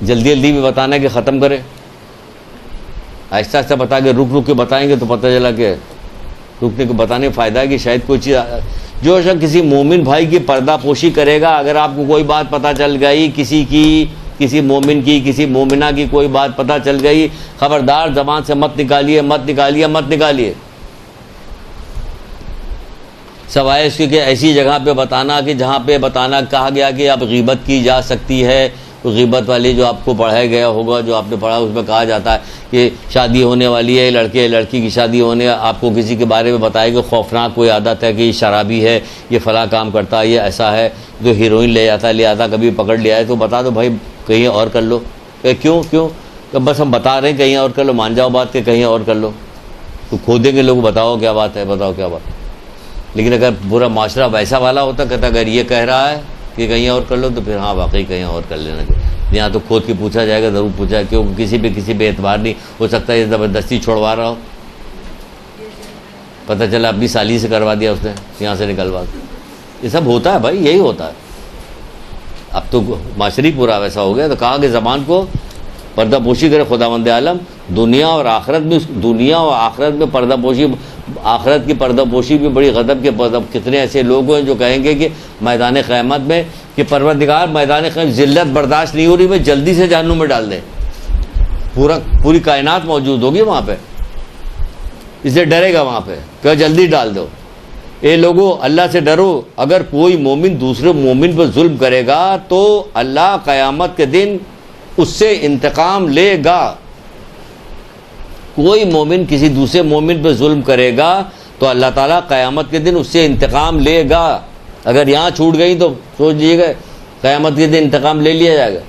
S2: جلدی بھی بتانا ہے کہ ختم کرے, آہستہ آہستہ بتا کے رک کے بتائیں گے تو پتہ چلا کہ رکنے کو بتانے کا فائدہ ہے کہ شاید کوئی چیز. جو شخص کسی مومن بھائی کی پردہ پوشی کرے گا, اگر آپ کو کوئی بات پتہ چل گئی کسی مومن کی کسی مومنہ کی کوئی بات پتہ چل گئی, خبردار زبان سے مت نکالیے. سوائے اس کے کہ ایسی جگہ پہ بتانا کہ جہاں پہ بتانا کہا گیا کہ اب غیبت کی جا سکتی ہے. غیبت والی جو آپ کو پڑھایا گیا ہوگا, جو آپ نے پڑھا, اس میں کہا جاتا ہے کہ شادی ہونے والی ہے, لڑکی کی شادی ہونے, آپ کو کسی کے بارے میں بتائے کہ خوفناک کوئی عادت ہے کہ یہ شرابی ہے, یہ فلاں کام کرتا ہے, یہ ایسا ہے, جو ہیروئن لے آتا کبھی پکڑ لیا ہے, تو بتا دو بھائی کہیں اور کر لو. کہ کیوں کہ بس ہم بتا رہے ہیں کہیں اور کر لو, مان جاؤ بات کہ کہیں اور کر لو. تو کھودیں گے لوگ, بتاؤ کیا بات ہے, بتاؤ کیا بات. لیکن اگر پورا معاشرہ ویسا والا ہوتا, کہتا اگر یہ کہہ رہا ہے کہ کہیں اور کر لو, تو پھر ہاں واقعی کہیں اور کر لینا چاہیے. یہاں تو کھود کے پوچھا جائے گا, ضرور پوچھا, کیونکہ کسی پہ اعتبار نہیں ہو سکتا یہ زبردستی چھوڑوا رہا ہو. پتہ چلا اپنی سالی سے کروا دیا اس نے, یہاں سے نکلوا دیا. یہ سب ہوتا ہے بھائی, یہی ہوتا ہے. اب تو معاشرے پورا ویسا ہو گیا. تو کہا کہ زبان کو پردہ پوشی کرے خداوند عالم. دنیا اور آخرت میں پردہ پوشی, آخرت کی پردہ پوشی بھی بڑی غضب کے. کتنے ایسے لوگ ہیں جو کہیں گے کہ میدان قیامت میں کہ پروردگار میدان قیامت ذلت برداشت نہیں ہو رہی, میں جلدی سے جہنم میں ڈال دیں. پوری کائنات موجود ہوگی وہاں پہ, اس لیے ڈرے گا وہاں پہ کہ جلدی ڈال دو. اے لوگوں اللہ سے ڈرو. اگر کوئی مومن دوسرے مومن پر ظلم کرے گا تو اللہ قیامت کے دن اس سے انتقام لے گا. کوئی مومن کسی دوسرے مومن پر ظلم کرے گا تو اللہ تعالیٰ قیامت کے دن اس سے انتقام لے گا. اگر یہاں چھوٹ گئی تو سوچ لیجیے گا قیامت کے دن انتقام لے لیا جائے گا.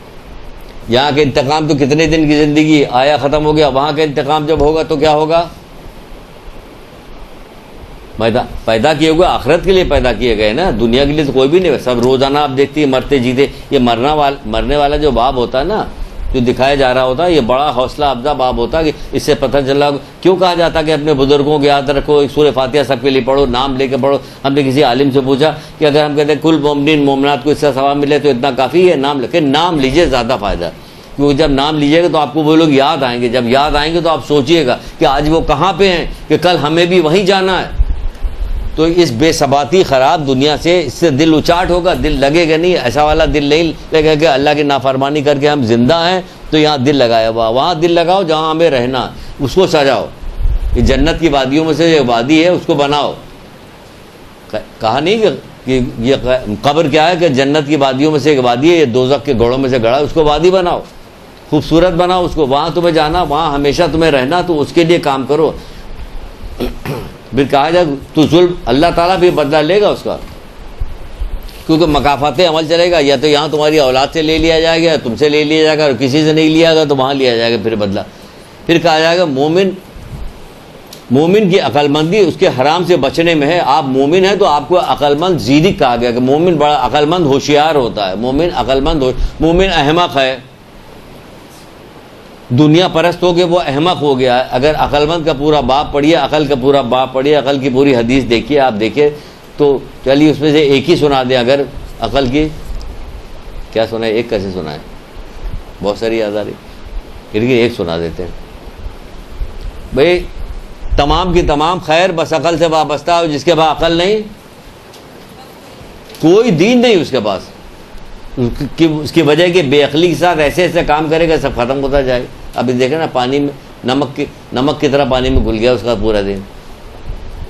S2: یہاں کے انتقام تو کتنے دن کی زندگی آیا ختم ہو گیا, وہاں کا انتقام جب ہوگا تو کیا ہوگا. پیدا کیے ہوئے آخرت کے لیے پیدا کیے گئے نا, دنیا کے لیے تو کوئی بھی نہیں. سب روزانہ آپ دیکھتی ہیں مرتے جیتے. یہ مرنے والا جو باب ہوتا ہے نا, جو دکھایا جا رہا ہوتا ہے, یہ بڑا حوصلہ افزا باب ہوتا ہے. کہ اس سے پتہ چلا کیوں کہا جاتا کہ اپنے بزرگوں کو یاد رکھو, سورہ فاتحہ سب کے لیے پڑھو, نام لے کے پڑھو. ہم نے کسی عالم سے پوچھا کہ اگر ہم کہتے ہیں کل مومنین مومنات کو اس کا ثواب ملے تو اتنا کافی ہے, نام لکھے. نام لیجئے زیادہ فائدہ ہے, کیونکہ جب نام لیجیے گا تو آپ کو وہ لوگ یاد آئیں گے. جب یاد آئیں گے تو آپ سوچئے گا کہ آج وہ کہاں پہ ہیں, کہ کل ہمیں بھی وہیں جانا ہے. تو اس بے ثباتی خراب دنیا سے اس سے دل اچاٹ ہوگا, دل لگے گا نہیں. ایسا والا دل نہیں لگے کہ اللہ کی نافرمانی کر کے ہم زندہ ہیں تو یہاں دل لگایا ہوا. وہاں دل لگاؤ جہاں ہمیں رہنا, اس کو سجاؤ. یہ جنت کی وادیوں میں سے ایک وادی ہے, اس کو بناؤ. کہا نہیں کہ یہ قبر کیا ہے, کہ جنت کی وادیوں میں سے ایک وادی ہے, یہ دوزخ کے گھوڑوں میں سے گڑھا, اس کو وادی بناؤ, خوبصورت بناؤ اس کو. وہاں تمہیں جانا, وہاں ہمیشہ تمہیں رہنا, تو اس کے لیے کام کرو. پھر کہا جائے تو ظلم, اللہ تعالیٰ بھی بدلہ لے گا اس کا, کیونکہ مکافات عمل چلے گا. یا تو یہاں تمہاری اولاد سے لے لیا جائے گا, تم سے لے لیا جائے گا, اور کسی سے نہیں لیا گا تو وہاں لیا جائے گا پھر بدلہ. پھر کہا جائے گا مومن کی عقل مندی اس کے حرام سے بچنے میں ہے. آپ مومن ہیں تو آپ کو عقل مند زیرک کہا گیا, کہ مومن بڑا عقل مند ہوشیار ہوتا ہے. مومن عقل مند مومن احمق ہے, دنیا پرست ہو کے وہ احمق ہو گیا ہے. اگر عقل مند کا پورا باب پڑھیے, عقل کا پورا باب پڑھیے, عقل کی پوری حدیث دیکھیے, آپ دیکھیں تو چلیے اس میں سے ایک ہی سنا دیں. اگر عقل کی کیا سنائے, ایک کیسے سنائے, بہت ساری یاد آ رہی, لیکن ایک سنا دیتے ہیں. بھائی تمام کی تمام خیر بس عقل سے وابستہ ہو. جس کے پاس عقل نہیں, کوئی دین نہیں اس کے پاس. اس کی وجہ کہ بے عقلی کے ساتھ ایسے ایسے کام کرے گا, سب ختم ہوتا جائے. ابھی دیکھیں نا, پانی میں نمک کی طرح پانی میں گل گیا اس کا پورا دن.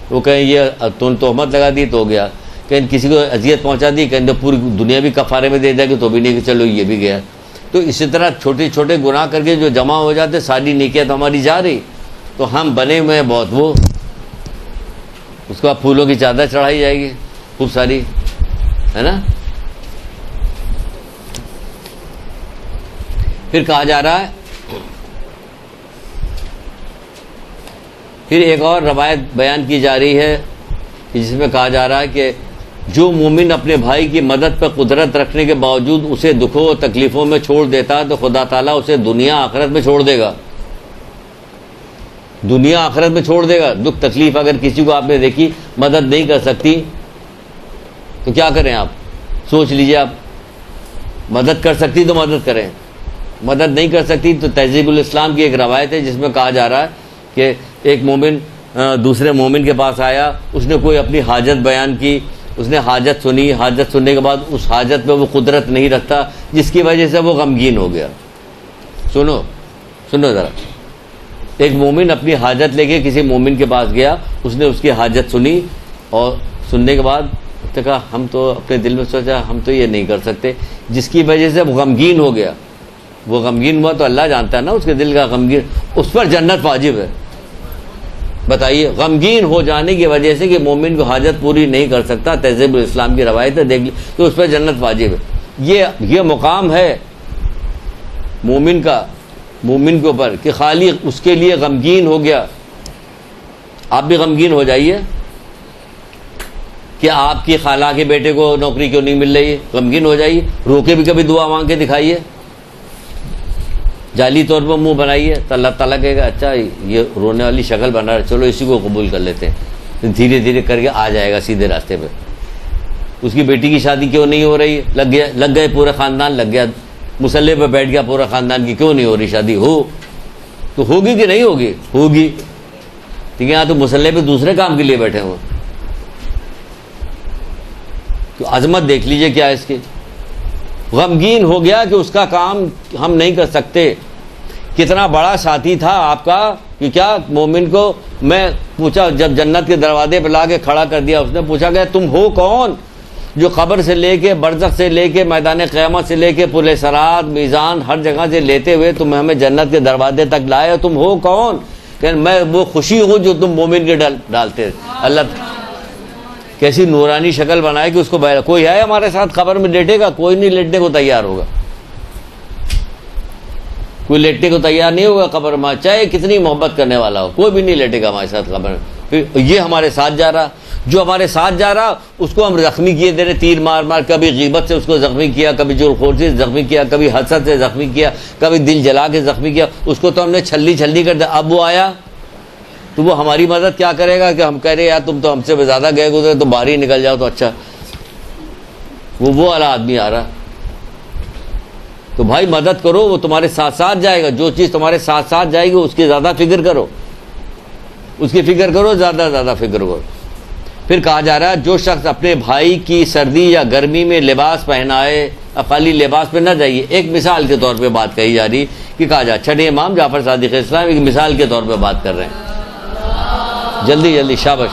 S2: وہ کہیں یہ تہمت لگا دی تو ہو گیا, کہیں کسی کو اذیت پہنچا دی, کہیں پوری دنیا بھی کفارے میں دے جائے گی تو بھی نہیں, کہ چلو یہ بھی گیا. تو اسی طرح چھوٹے چھوٹے گناہ کر کے جو جمع ہو جاتے, ساری نیکیاں تو ہماری جا رہی. تو ہم بنے ہوئے ہیں بہت, وہ اس کو پھولوں کی چادر چڑھائی جائے گی خوب ساری, ہے نا. پھر کہا جا رہا ہے, پھر ایک اور روایت بیان کی جا رہی ہے جس میں کہا جا رہا ہے کہ جو مومن اپنے بھائی کی مدد پر قدرت رکھنے کے باوجود اسے دکھوں و تکلیفوں میں چھوڑ دیتا ہے تو خدا تعالیٰ اسے دنیا آخرت میں چھوڑ دے گا. دنیا آخرت میں چھوڑ دے گا. دکھ تکلیف اگر کسی کو آپ نے دیکھی مدد نہیں کر سکتی تو کیا کریں آپ, سوچ لیجئے. آپ مدد کر سکتی تو مدد کریں, مدد نہیں کر سکتی تو تہذیب الاسلام کی ایک روایت ہے جس میں کہا جا رہا ہے کہ ایک مومن دوسرے مومن کے پاس آیا, اس نے کوئی اپنی حاجت بیان کی, اس نے حاجت سنی, حاجت سننے کے بعد اس حاجت پہ وہ قدرت نہیں رکھتا, جس کی وجہ سے وہ غمگین ہو گیا. سنو ذرا, ایک مومن اپنی حاجت لے کے کسی مومن کے پاس گیا, اس نے اس کی حاجت سنی اور سننے کے بعد تو کہا ہم تو اپنے دل میں سوچا ہم تو یہ نہیں کر سکتے. جس کی وجہ سے وہ غمگین ہو گیا, وہ غمگین ہوا تو اللہ جانتا ہے نا اس کے دل کا غمگین, اس پر جنت واجب ہے. بتائیے, غمگین ہو جانے کی وجہ سے کہ مومن کو حاجت پوری نہیں کر سکتا, تہذیب الاسلام کی روایت ہے دیکھ لی, تو اس پر جنت واجب ہے. یہ مقام ہے مومن کا, مومن کے اوپر کہ خالی اس کے لیے غمگین ہو گیا. آپ بھی غمگین ہو جائیے کہ آپ کی خالہ کے بیٹے کو نوکری کیوں نہیں مل رہی ہے, غمگین ہو جائیے. رو کے بھی کبھی دعا مانگ کے دکھائیے, جعلی طور پر منہ بنائیے تو اللہ تعالیٰ کہے گا اچھا یہ رونے والی شکل بنا رہا ہے, چلو اسی کو قبول کر لیتے ہیں. دھیرے دھیرے کر کے آ جائے گا سیدھے راستے پہ. اس کی بیٹی کی شادی کیوں نہیں ہو رہی, لگ گئے پورا خاندان لگ گیا, مسلح پہ بیٹھ گیا پورا خاندان کی, کیوں نہیں ہو رہی شادی, ہو تو ہوگی کہ نہیں ہوگی, ہوگی. ٹھیک ہے, یہاں تو مسلح پہ دوسرے کام کے لیے بیٹھے ہوئے. تو عظمت دیکھ لیجئے کیا ہے اس کی. غمگین ہو گیا کہ اس کا کام ہم نہیں کر سکتے. کتنا بڑا ساتھی تھا آپ کا کہ کیا مومن کو میں پوچھا, جب جنت کے دروازے پہ لا کے کھڑا کر دیا, اس نے پوچھا کہ تم ہو کون جو قبر سے لے کے برزخ سے لے کے میدان قیامت سے لے کے پل صراط میزان ہر جگہ سے لیتے ہوئے تم ہمیں جنت کے دروازے تک لائے, تم ہو کون؟ کہ میں وہ خوشی ہوں جو تم مومن کے ڈالتے. اللہ کیسی نورانی شکل بنائے کہ اس کو کوئی ہے ہمارے ساتھ قبر میں لیٹے گا, کوئی نہیں لیٹنے کو تیار ہوگا, کوئی لیٹنے کو تیار نہیں ہوگا قبر میں, چاہے کتنی محبت کرنے والا ہو, کوئی بھی نہیں لیٹے گا ہمارے ساتھ قبر میں. پھر یہ ہمارے ساتھ جا رہا, جو ہمارے ساتھ جا رہا اس کو ہم زخمی کیے دے رہے, تیر مار مار, کبھی غیبت سے اس کو زخمی کیا, کبھی جرخوری سے زخمی کیا, کبھی حسد سے زخمی کیا, کبھی دل جلا کے زخمی کیا, اس کو تو ہم نے چھلی چھلی کر دیا. اب وہ آیا تو وہ ہماری مدد کیا کرے گا کہ ہم کہہ رہے یار تم تو ہم سے زیادہ گئے گزرے, تو باہر ہی نکل جاؤ تو اچھا. وہ والا آدمی آ رہا, تو بھائی مدد کرو, وہ تمہارے ساتھ ساتھ جائے گا. جو چیز تمہارے ساتھ ساتھ جائے گی اس کی زیادہ فکر کرو, اس کی فکر کرو, زیادہ فکر کرو. پھر کہا جا رہا ہے جو شخص اپنے بھائی کی سردی یا گرمی میں لباس پہنائے, اب خالی لباس پہ نہ جائیے, ایک مثال کے طور پہ بات کہی جا رہی کہ کہا جا, چھٹے امام جعفر صادق اسلام ایک مثال کے طور پہ بات کر رہے ہیں. جلدی شاباش.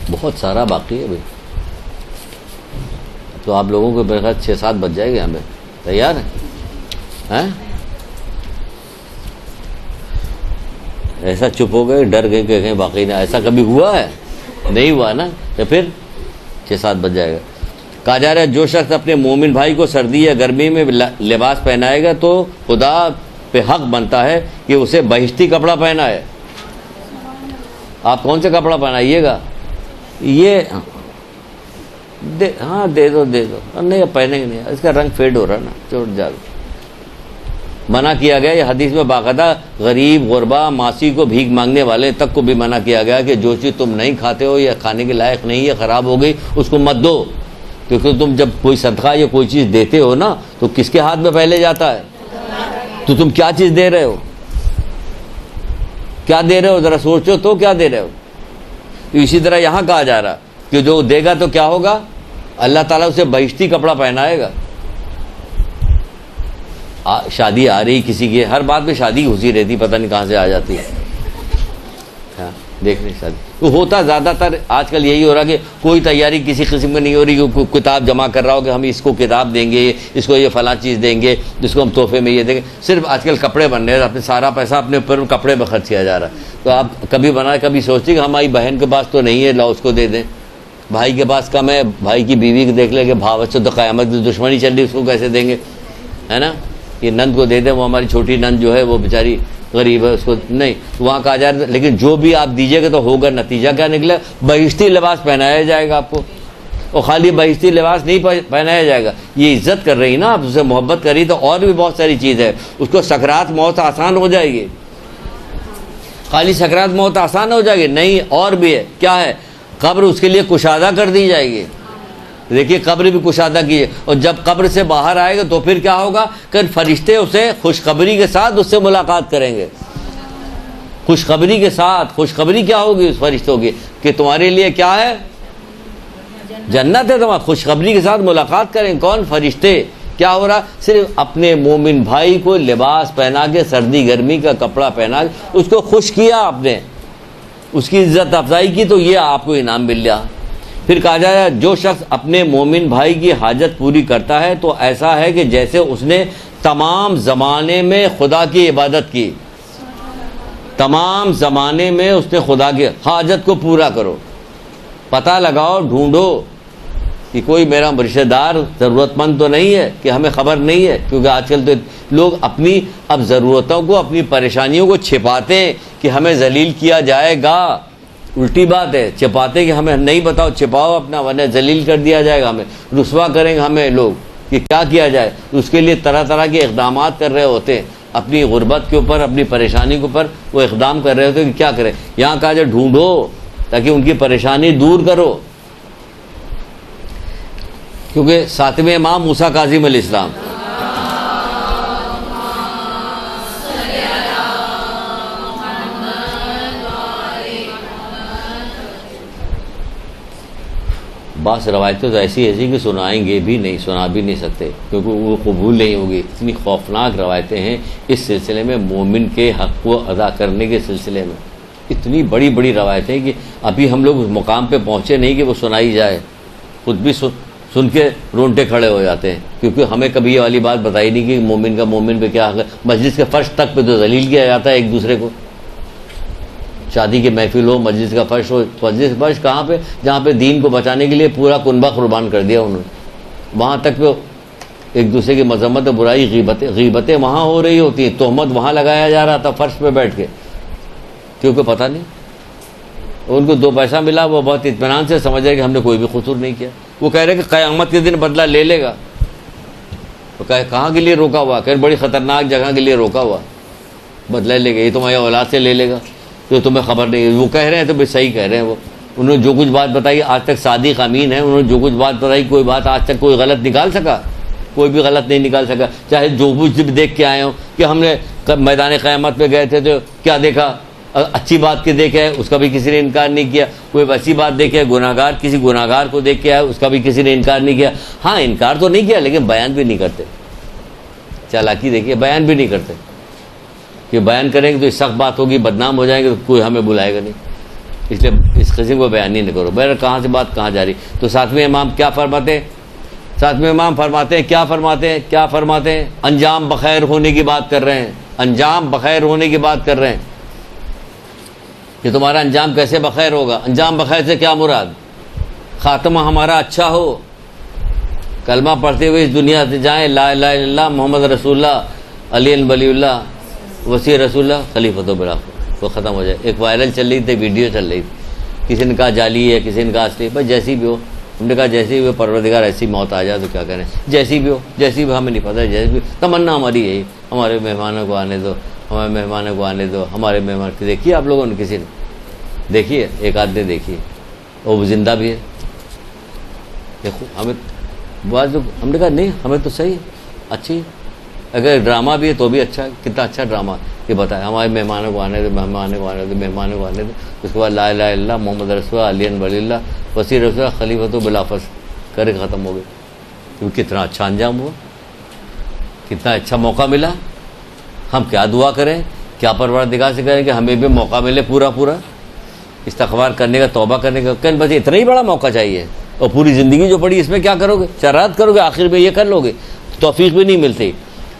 S2: بہت سارا باقی ہے بھائی, تو آپ لوگوں کو میرے خیال 6-7 بج جائے گے. ہمیں تیار ہیں؟ ایسا چپ ہو گئے, ڈر گئے کہ کہیں باقی نہ, ایسا کبھی ہوا ہے؟ نہیں ہوا نا, تو پھر 6-7 بج جائے گا. کہا جا رہا ہے جو شخص اپنے مومن بھائی کو سردی یا گرمی میں لباس پہنائے گا تو خدا پہ حق بنتا ہے کہ اسے بہشتی کپڑا پہنائے. آپ کون سے کپڑا پہنائیے گا؟ یہ ہاں دے دو, نہیں پہنے گے نہیں, اس کا رنگ فیڈ ہو رہا نا, چھوٹ جا. منع کیا گیا, یہ حدیث میں باقاعدہ غریب غربا ماسی کو بھیک مانگنے والے تک کو بھی منع کیا گیا کہ جو چیز تم نہیں کھاتے ہو یا کھانے کے لائق نہیں ہے, خراب ہو گئی, اس کو مت دو. کیونکہ تم جب کوئی صدقہ یا کوئی چیز دیتے ہو نا تو کس کے ہاتھ میں پہلے جاتا ہے؟ تو تم کیا چیز دے رہے ہو, کیا دے رہے ہو, ذرا سوچو تو کیا دے رہے ہو. تو اسی طرح یہاں کہا جا رہا کہ جو دے گا تو کیا ہوگا, اللہ تعالیٰ اسے بہشتی کپڑا پہنائے گا. شادی آ رہی کسی کی, ہر بات میں شادی گھسی رہتی, پتہ نہیں کہاں سے آ جاتی ہے. دیکھ رہے شادی تو ہوتا زیادہ تر آج کل یہی ہو رہا کہ کوئی تیاری کسی قسم کی نہیں ہو رہی کہ کوئی کتاب جمع کر رہا ہو کہ ہم اس کو کتاب دیں گے, اس کو یہ فلاں چیز دیں گے, جس کو ہم تحفے میں یہ دیں گے. صرف آج کل کپڑے بن رہے ہیں, اپنے سارا پیسہ اپنے اوپر کپڑے میں خرچ کیا جا رہا ہے. تو آپ کبھی بنا کبھی سوچتے کہ ہماری بہن کے پاس تو نہیں ہے, لاؤ اس کو دے دیں. بھائی کے پاس کم ہے, بھائی کی بیوی کو دیکھ لیں کہ بھاو سے تو قیامت کی دشمنی چل رہی, اس کو کیسے دیں گے, ہے نا. یہ نند کو دے دیں, وہ ہماری چھوٹی نند جو ہے وہ بیچاری غریب ہے, اس کو نہیں. تو وہاں کہا جائے لیکن جو بھی آپ دیجیے گا تو ہوگا, نتیجہ کیا نکلے, بہشتی لباس پہنایا جائے گا آپ کو. اور خالی بہشتی لباس نہیں پہنایا جائے گا, یہ عزت کر رہی نا آپ, اسے محبت کر رہی, تو اور بھی بہت ساری چیز ہے. اس کو سکرات موت آسان ہو جائے گی. خالی سکرات موت آسان ہو جائے گی نہیں, اور بھی ہے. کیا ہے؟ قبر اس کے لیے کشادہ کر دی جائے گی. دیکھیے قبر بھی کشادہ کی ہے, اور جب قبر سے باہر آئے گا تو پھر کیا ہوگا کہ فرشتے اسے خوشخبری کے ساتھ اس سے ملاقات کریں گے. خوشخبری کے ساتھ. خوشخبری کیا ہوگی اس فرشتوں کی کہ تمہارے لیے کیا ہے, جنت ہے تمہارا. خوشخبری کے ساتھ ملاقات کریں. کون؟ فرشتے. کیا ہو رہا؟ صرف اپنے مومن بھائی کو لباس پہنا کے، سردی گرمی کا کپڑا پہنا کے اس کو خوش کیا آپ نے، اس کی عزت افزائی کی، تو یہ آپ کو انعام مل گیا۔ پھر کہا جائے جو شخص اپنے مومن بھائی کی حاجت پوری کرتا ہے تو ایسا ہے کہ جیسے اس نے تمام زمانے میں خدا کی عبادت کی، تمام زمانے میں اس نے خدا کی حاجت کو پورا کرو۔ پتہ لگاؤ، ڈھونڈو کہ کوئی میرا رشتہ دار ضرورت مند تو نہیں ہے کہ ہمیں خبر نہیں ہے، کیونکہ آج کل تو لوگ اپنی اب ضرورتوں کو، اپنی پریشانیوں کو چھپاتے ہیں کہ ہمیں ذلیل کیا جائے گا۔ الٹی بات ہے، چھپاتے کہ ہمیں نہیں بتاؤ، چھپاؤ اپنا، ورنہ ذلیل کر دیا جائے گا، ہمیں رسوا کریں گے ہمیں لوگ، کہ کیا کیا جائے۔ اس کے لیے طرح طرح کے اقدامات کر رہے ہوتے ہیں، اپنی غربت کے اوپر، اپنی پریشانی کے اوپر وہ اقدام کر رہے ہوتے ہیں کہ کیا کریں۔ یہاں کہا جائے ڈھونڈو تاکہ ان کی پریشانی دور کرو، کیونکہ ساتویں امام موسیٰ کاظم علیہ السلام، بعض روایتیں تو ایسی کہ سنائیں گے بھی نہیں، سنا بھی نہیں سکتے، کیونکہ وہ قبول نہیں ہوگی۔ اتنی خوفناک روایتیں ہیں اس سلسلے میں، مومن کے حق کو ادا کرنے کے سلسلے میں اتنی بڑی بڑی روایتیں کہ ابھی ہم لوگ اس مقام پہ پہنچے نہیں کہ وہ سنائی جائے، خود بھی سن کے رونٹے کھڑے ہو جاتے ہیں، کیونکہ ہمیں کبھی یہ والی بات بتائی نہیں کہ مومن کا مومن پہ کیا حق ہے۔ مجلس کے فرش تک پہ تو ذلیل کیا جاتا ہے ایک دوسرے کو، شادی کی محفل ہو، مجلس کا فرش ہو، مجلس فرش کہاں پہ؟ جہاں پہ دین کو بچانے کے لیے پورا کنبہ قربان کر دیا انہوں نے، وہاں تک پہ ایک دوسرے کی مذمت، برائی، غیبتیں وہاں ہو رہی ہوتی ہیں، تہمت وہاں لگایا جا رہا تھا فرش پہ بیٹھ کے، کیونکہ پتہ نہیں ان کو 2 پیسہ ملا، وہ بہت اطمینان سے سمجھ رہے کہ ہم نے کوئی بھی قصور نہیں کیا۔ وہ کہہ رہے کہ قیامت کے دن بدلہ لے لے گا، تو کہاں کے لیے روکا ہوا؟ کہ بڑی خطرناک جگہ کے لیے روکا ہوا، بدلہ لے گا، یہ تمہاری اولاد سے لے لے گا، تو تمہیں خبر نہیں ہے۔ وہ کہہ رہے ہیں تو بھی صحیح کہہ رہے ہیں، وہ انہوں نے جو کچھ بات بتائی آج تک صادق امین ہے، انہوں نے جو کچھ بات بتائی کوئی بات آج تک کوئی غلط نکال سکا؟ کوئی بھی غلط نہیں نکال سکا، چاہے جو کچھ بھی دیکھ کے آئے ہوں کہ ہم نے میدان قیامت پہ گئے تھے تو کیا دیکھا، اچھی بات کے دیکھے ہے اس کا بھی کسی نے انکار نہیں کیا، کوئی اچھی بات دیکھے گناہگار، کسی گناہگار کو دیکھ کے آئے اس کا بھی کسی نے انکار نہیں کیا۔ ہاں انکار تو نہیں کیا لیکن بیان بھی نہیں کرتے، چالاکی دیکھیے، بیان بھی نہیں کرتے کہ بیان کریں گے تو سخت بات ہوگی، بدنام ہو جائیں گے تو کوئی ہمیں بلائے گا نہیں، اس لیے اس قسم کو بیان نہیں کرو۔ بہر کہاں سے بات کہاں جا رہی؟ تو ساتویں امام کیا فرماتے ہیں؟ ساتویں امام فرماتے ہیں کیا فرماتے ہیں؟ انجام بخیر ہونے کی بات کر رہے ہیں، انجام بخیر ہونے کی بات کر رہے ہیں کہ تمہارا انجام کیسے بخیر ہوگا۔ انجام بخیر سے کیا مراد؟ خاتمہ ہمارا اچھا ہو، کلمہ پڑھتے ہوئے اس دنیا سے جائیں، لا الہ الا اللہ محمد رسول اللہ علی ولی اللہ وسیع رسول اللہ خلیفۃ بالآخر، وہ ختم ہو جائے۔ ایک وائرل چل رہی تھی، ویڈیو چل رہی تھی، کسی نے کہا جعلی ہے، کسی نے کہا اصلی، بس جیسی بھی ہو، ہم نے کہا جیسی بھی ہو، پروردگار ایسی موت آ جائے تو کیا کریں، جیسی بھی ہو، جیسی بھی ہمیں نہیں پتہ، جیسی بھی تمنا ہماری یہی، ہمارے مہمانوں کو آنے دو، ہمارے مہمانوں کو آنے دو، ہمارے مہمان کو دیکھیے آپ لوگوں نے، کسی نے دیکھیے، ایک آدمی دیکھیے، اور وہ زندہ بھی ہے، دیکھو ہمیں بعض لوگ، ہم نے کہا نہیں ہمیں تو صحیح ہے، اچھی ہے، اگر ڈرامہ بھی ہے تو بھی اچھا ہے، کتنا اچھا ڈرامہ یہ بتائے، ہمارے مہمانوں کو آنے دو، مہمانوں کو آنے دو، مہمانوں کو آنے دو، اس کے بعد لا الہ الا اللہ محمد رسول اللہ علی ولی اللہ وسیع رسول اللہ خلیفۃ بالآفس کر کے ختم ہو گئے۔ کیونکہ کتنا اچھا انجام ہوا، کتنا اچھا موقع ملا، ہم کیا دعا کریں، کیا پروردگار سے کریں کہ ہمیں بھی موقع ملے پورا استغفار کرنے کا، توبہ کرنے کا، کہ بس اتنا ہی بڑا موقع چاہیے، اور پوری زندگی جو پڑی اس میں کیا کرو گے، شرارت کرو گے، آخر میں یہ کر لو گے، توفیق بھی نہیں ملتی۔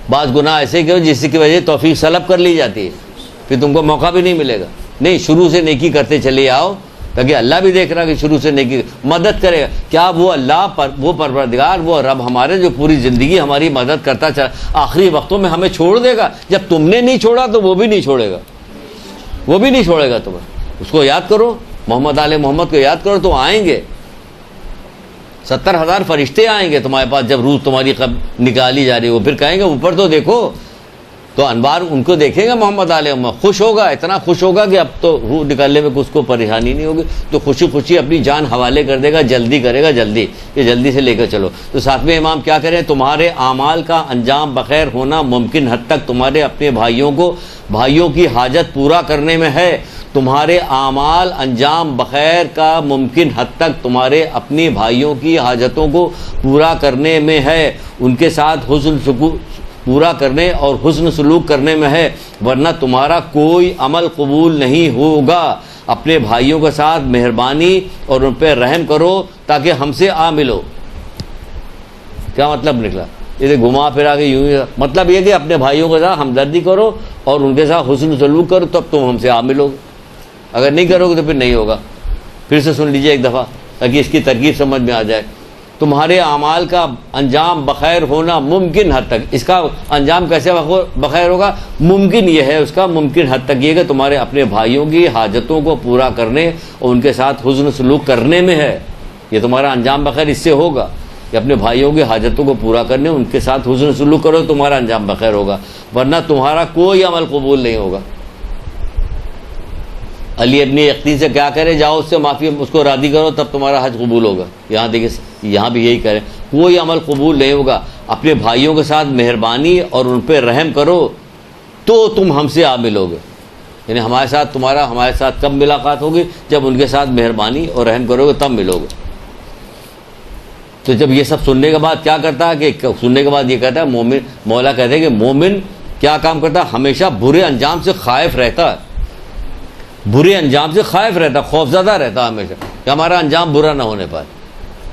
S2: بعض گناہ ایسے کرو جس کی وجہ سے توفیق سلب کر لی جاتی ہے، پھر تم کو موقع بھی نہیں ملے گا۔ نہیں، شروع سے نیکی کرتے چلے آؤ، تاکہ اللہ بھی دیکھ رہا کہ شروع سے نیکی مدد کرے گا۔ کیا وہ اللہ وہ پروردگار، وہ رب ہمارے جو پوری زندگی ہماری مدد کرتا چلا، آخری وقتوں میں ہمیں چھوڑ دے گا؟ جب تم نے نہیں چھوڑا تو وہ بھی نہیں چھوڑے گا، وہ بھی نہیں چھوڑے گا تمہیں۔ اس کو یاد کرو، محمد آل محمد کو یاد کرو، تو آئیں گے 70,000 فرشتے آئیں گے تمہارے پاس جب روح تمہاری نکالی جا رہی ہے۔ وہ پھر کہیں گے اوپر تو دیکھو، تو انوار ان کو دیکھیں گے محمد علیہ محمد، خوش ہوگا، اتنا خوش ہوگا کہ اب تو روح نکالنے میں اس کو پریشانی نہیں ہوگی، تو خوشی خوشی اپنی جان حوالے کر دے گا، جلدی کرے گا، جلدی یہ جلدی سے لے کر چلو۔ تو ساتویں امام کیا کریں؟ تمہارے اعمال کا انجام بخیر ہونا ممکن حد تک تمہارے اپنے بھائیوں کی حاجت پورا کرنے میں ہے، تمہارے اعمال انجام بخیر کا ممکن حد تک تمہارے اپنے بھائیوں کی حاجتوں کو پورا کرنے میں ہے، ان کے ساتھ پورا کرنے اور حسن سلوک کرنے میں ہے، ورنہ تمہارا کوئی عمل قبول نہیں ہوگا۔ اپنے بھائیوں کے ساتھ مہربانی اور ان پہ رحم کرو تاکہ ہم سے آ ملو۔ کیا مطلب نکلا؟ یہ گھما پھرا کے یوں ہی مطلب یہ کہ اپنے بھائیوں کے ساتھ ہمدردی کرو اور ان کے ساتھ حسن سلوک کرو، تب تم ہم سے آ ملو گے۔ اگر نہیں کرو گے تو پھر نہیں ہوگا۔ پھر سے سن لیجئے ایک دفعہ تاکہ اس کی ترکیب سمجھ میں آ جائے۔ تمہارے اعمال کا انجام بخیر ہونا ممکن حد تک، اس کا انجام کیسے بخیر ہوگا؟ ممکن یہ ہے، اس کا ممکن حد تک یہ کہ تمہارے اپنے بھائیوں کی حاجتوں کو پورا کرنے اور ان کے ساتھ حسن سلوک کرنے میں ہے۔ یہ تمہارا انجام بخیر اس سے ہوگا کہ اپنے بھائیوں کی حاجتوں کو پورا کرنے، ان کے ساتھ حسن سلوک کرو، تمہارا انجام بخیر ہوگا، ورنہ تمہارا کوئی عمل قبول نہیں ہوگا۔ علی ابن یقطین سے کیا کرے؟ جاؤ اس سے معافی، اس کو راضی کرو، تب تمہارا حج قبول ہوگا۔ یہاں دیکھیں، یہاں بھی یہی کریں، کوئی عمل قبول نہیں ہوگا۔ اپنے بھائیوں کے ساتھ مہربانی اور ان پہ رحم کرو تو تم ہم سے آ ملو گے۔ یعنی ہمارے ساتھ کب ملاقات ہوگی؟ جب ان کے ساتھ مہربانی اور رحم کرو گے تب ملو گے۔ تو جب یہ سب سننے کے بعد کیا کرتا ہے کہ سننے کے بعد یہ کہتا ہے مولا کہتے ہیں کہ مومن کیا کام کرتا ہے؟ ہمیشہ برے انجام سے خائف رہتا ہے، برے انجام سے خائف رہتا ہے، خوفزدہ رہتا ہے ہمیشہ کہ ہمارا انجام برا نہ ہونے پائے۔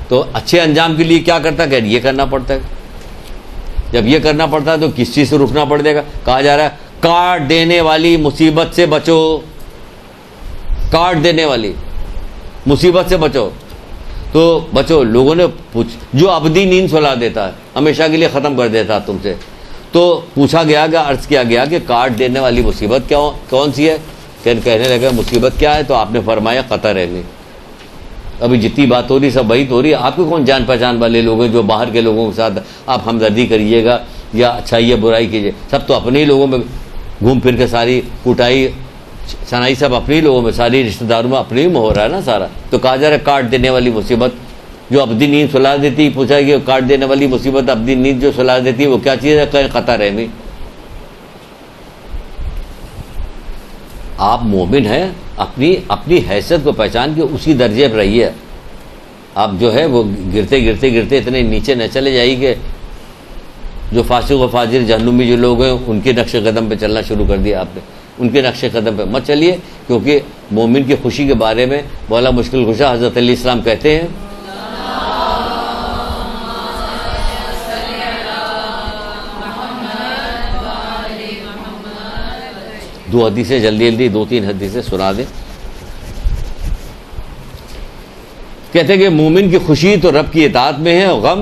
S2: تو اچھے انجام کے لیے کیا کرتا ہے کہ یہ کرنا پڑتا ہے۔ جب یہ کرنا پڑتا ہے تو کس چیز سے رکنا پڑے گا؟ کہا جا رہا ہے کاٹ دینے والی مصیبت سے بچو، کاٹ دینے والی مصیبت سے بچو۔ تو بچو، لوگوں نے جو ابدی نیند سلا دیتا ہے، ہمیشہ کے لیے ختم کر دیتا ہے تم سے، تو پوچھا گیا کہ عرض کیا گیا کہ کاٹ دینے والی مصیبت کون سی ہے؟ کہنے لگا مصیبت کیا ہے؟ تو آپ نے فرمایا قطع رحمی۔ ابھی جتنی بات ہو رہی سب وہی تو ہو رہی ہے۔ آپ کے کون جان پہچان والے لوگ ہیں جو باہر کے لوگوں کے ساتھ آپ ہمدردی کریے گا یا اچھائی یا برائی کیجیے؟ سب تو اپنے ہی لوگوں میں گھوم پھر کے ساری کوٹائی شنائی سب اپنے ہی لوگوں میں، ساری رشتہ داروں میں اپنے ہی میں ہو رہا ہے نا سارا۔ تو کہا جا رہا ہے کاٹ دینے والی مصیبت جو ابدی نیند سلا دیتی۔ پوچھا کہ کاٹ دینے والی مصیبت ابدی نیند جو سلا دیتی ہے وہ کیا چیز ہے؟ کہیں قطع رحمی۔ آپ مومن ہیں، اپنی حیثیت کو پہچان کے اسی درجے پر رہیے۔ آپ جو ہے وہ گرتے گرتے گرتے اتنے نیچے نہ چلے جائیے کہ جو فاسق و فاجر جہنمی جو لوگ ہیں ان کے نقش قدم پہ چلنا شروع کر دیا آپ نے۔ ان کے نقش قدم پہ مت چلیے، کیونکہ مومن کی خوشی کے بارے میں مولا مشکل کشا حضرت علیہ السلام کہتے ہیں دو حدیثیں جلدی 2-3 حدیثیں سنا دیں۔ کہتے ہیں کہ مومن کی خوشی تو رب کی اطاعت میں ہے اور غم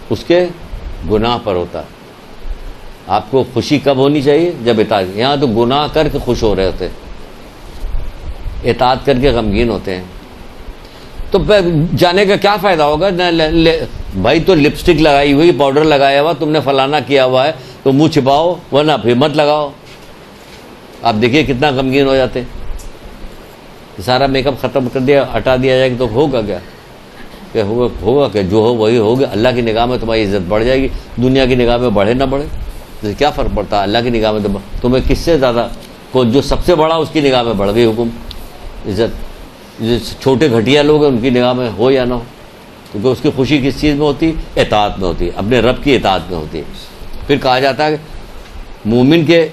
S2: اس کے گناہ پر ہوتا ہے۔ آپ کو خوشی کب ہونی چاہیے؟ جب اطاعت۔ یہاں تو گناہ کر کے خوش ہو رہے ہوتے ہیں، اطاعت کر کے غمگین ہوتے ہیں۔ تو جانے کا کیا فائدہ ہوگا؟ بھائی تو لپسٹک لگائی ہوئی، پاؤڈر لگایا ہوا، تم نے فلانا کیا ہوا ہے تو منہ چھپاؤ، ورنہ پھر مت لگاؤ۔ آپ دیکھیے کتنا غمگین ہو جاتے ہیں۔ سارا میک اپ ختم کر دیا، ہٹا دیا جائے گا تو ہوگا کیا؟ کہ ہوگا کہ جو ہو وہی ہوگا۔ اللہ کی نگاہ میں تمہاری عزت بڑھ جائے گی، دنیا کی نگاہ میں بڑھے نہ بڑھے تو کیا فرق پڑتا ہے؟ اللہ کی نگاہ میں تو تمہیں کس سے زیادہ جو سب سے بڑا اس کی نگاہ میں بڑھ گئی حکم عزت۔ جو چھوٹے گھٹیا لوگ ہیں ان کی نگاہ میں ہو یا نہ ہو، کیونکہ اس کی خوشی کس چیز میں ہوتی؟ اطاعت میں ہوتی ہے، اپنے رب کی اطاعت میں ہوتی ہے۔ پھر کہا جاتا ہے کہ مومن کے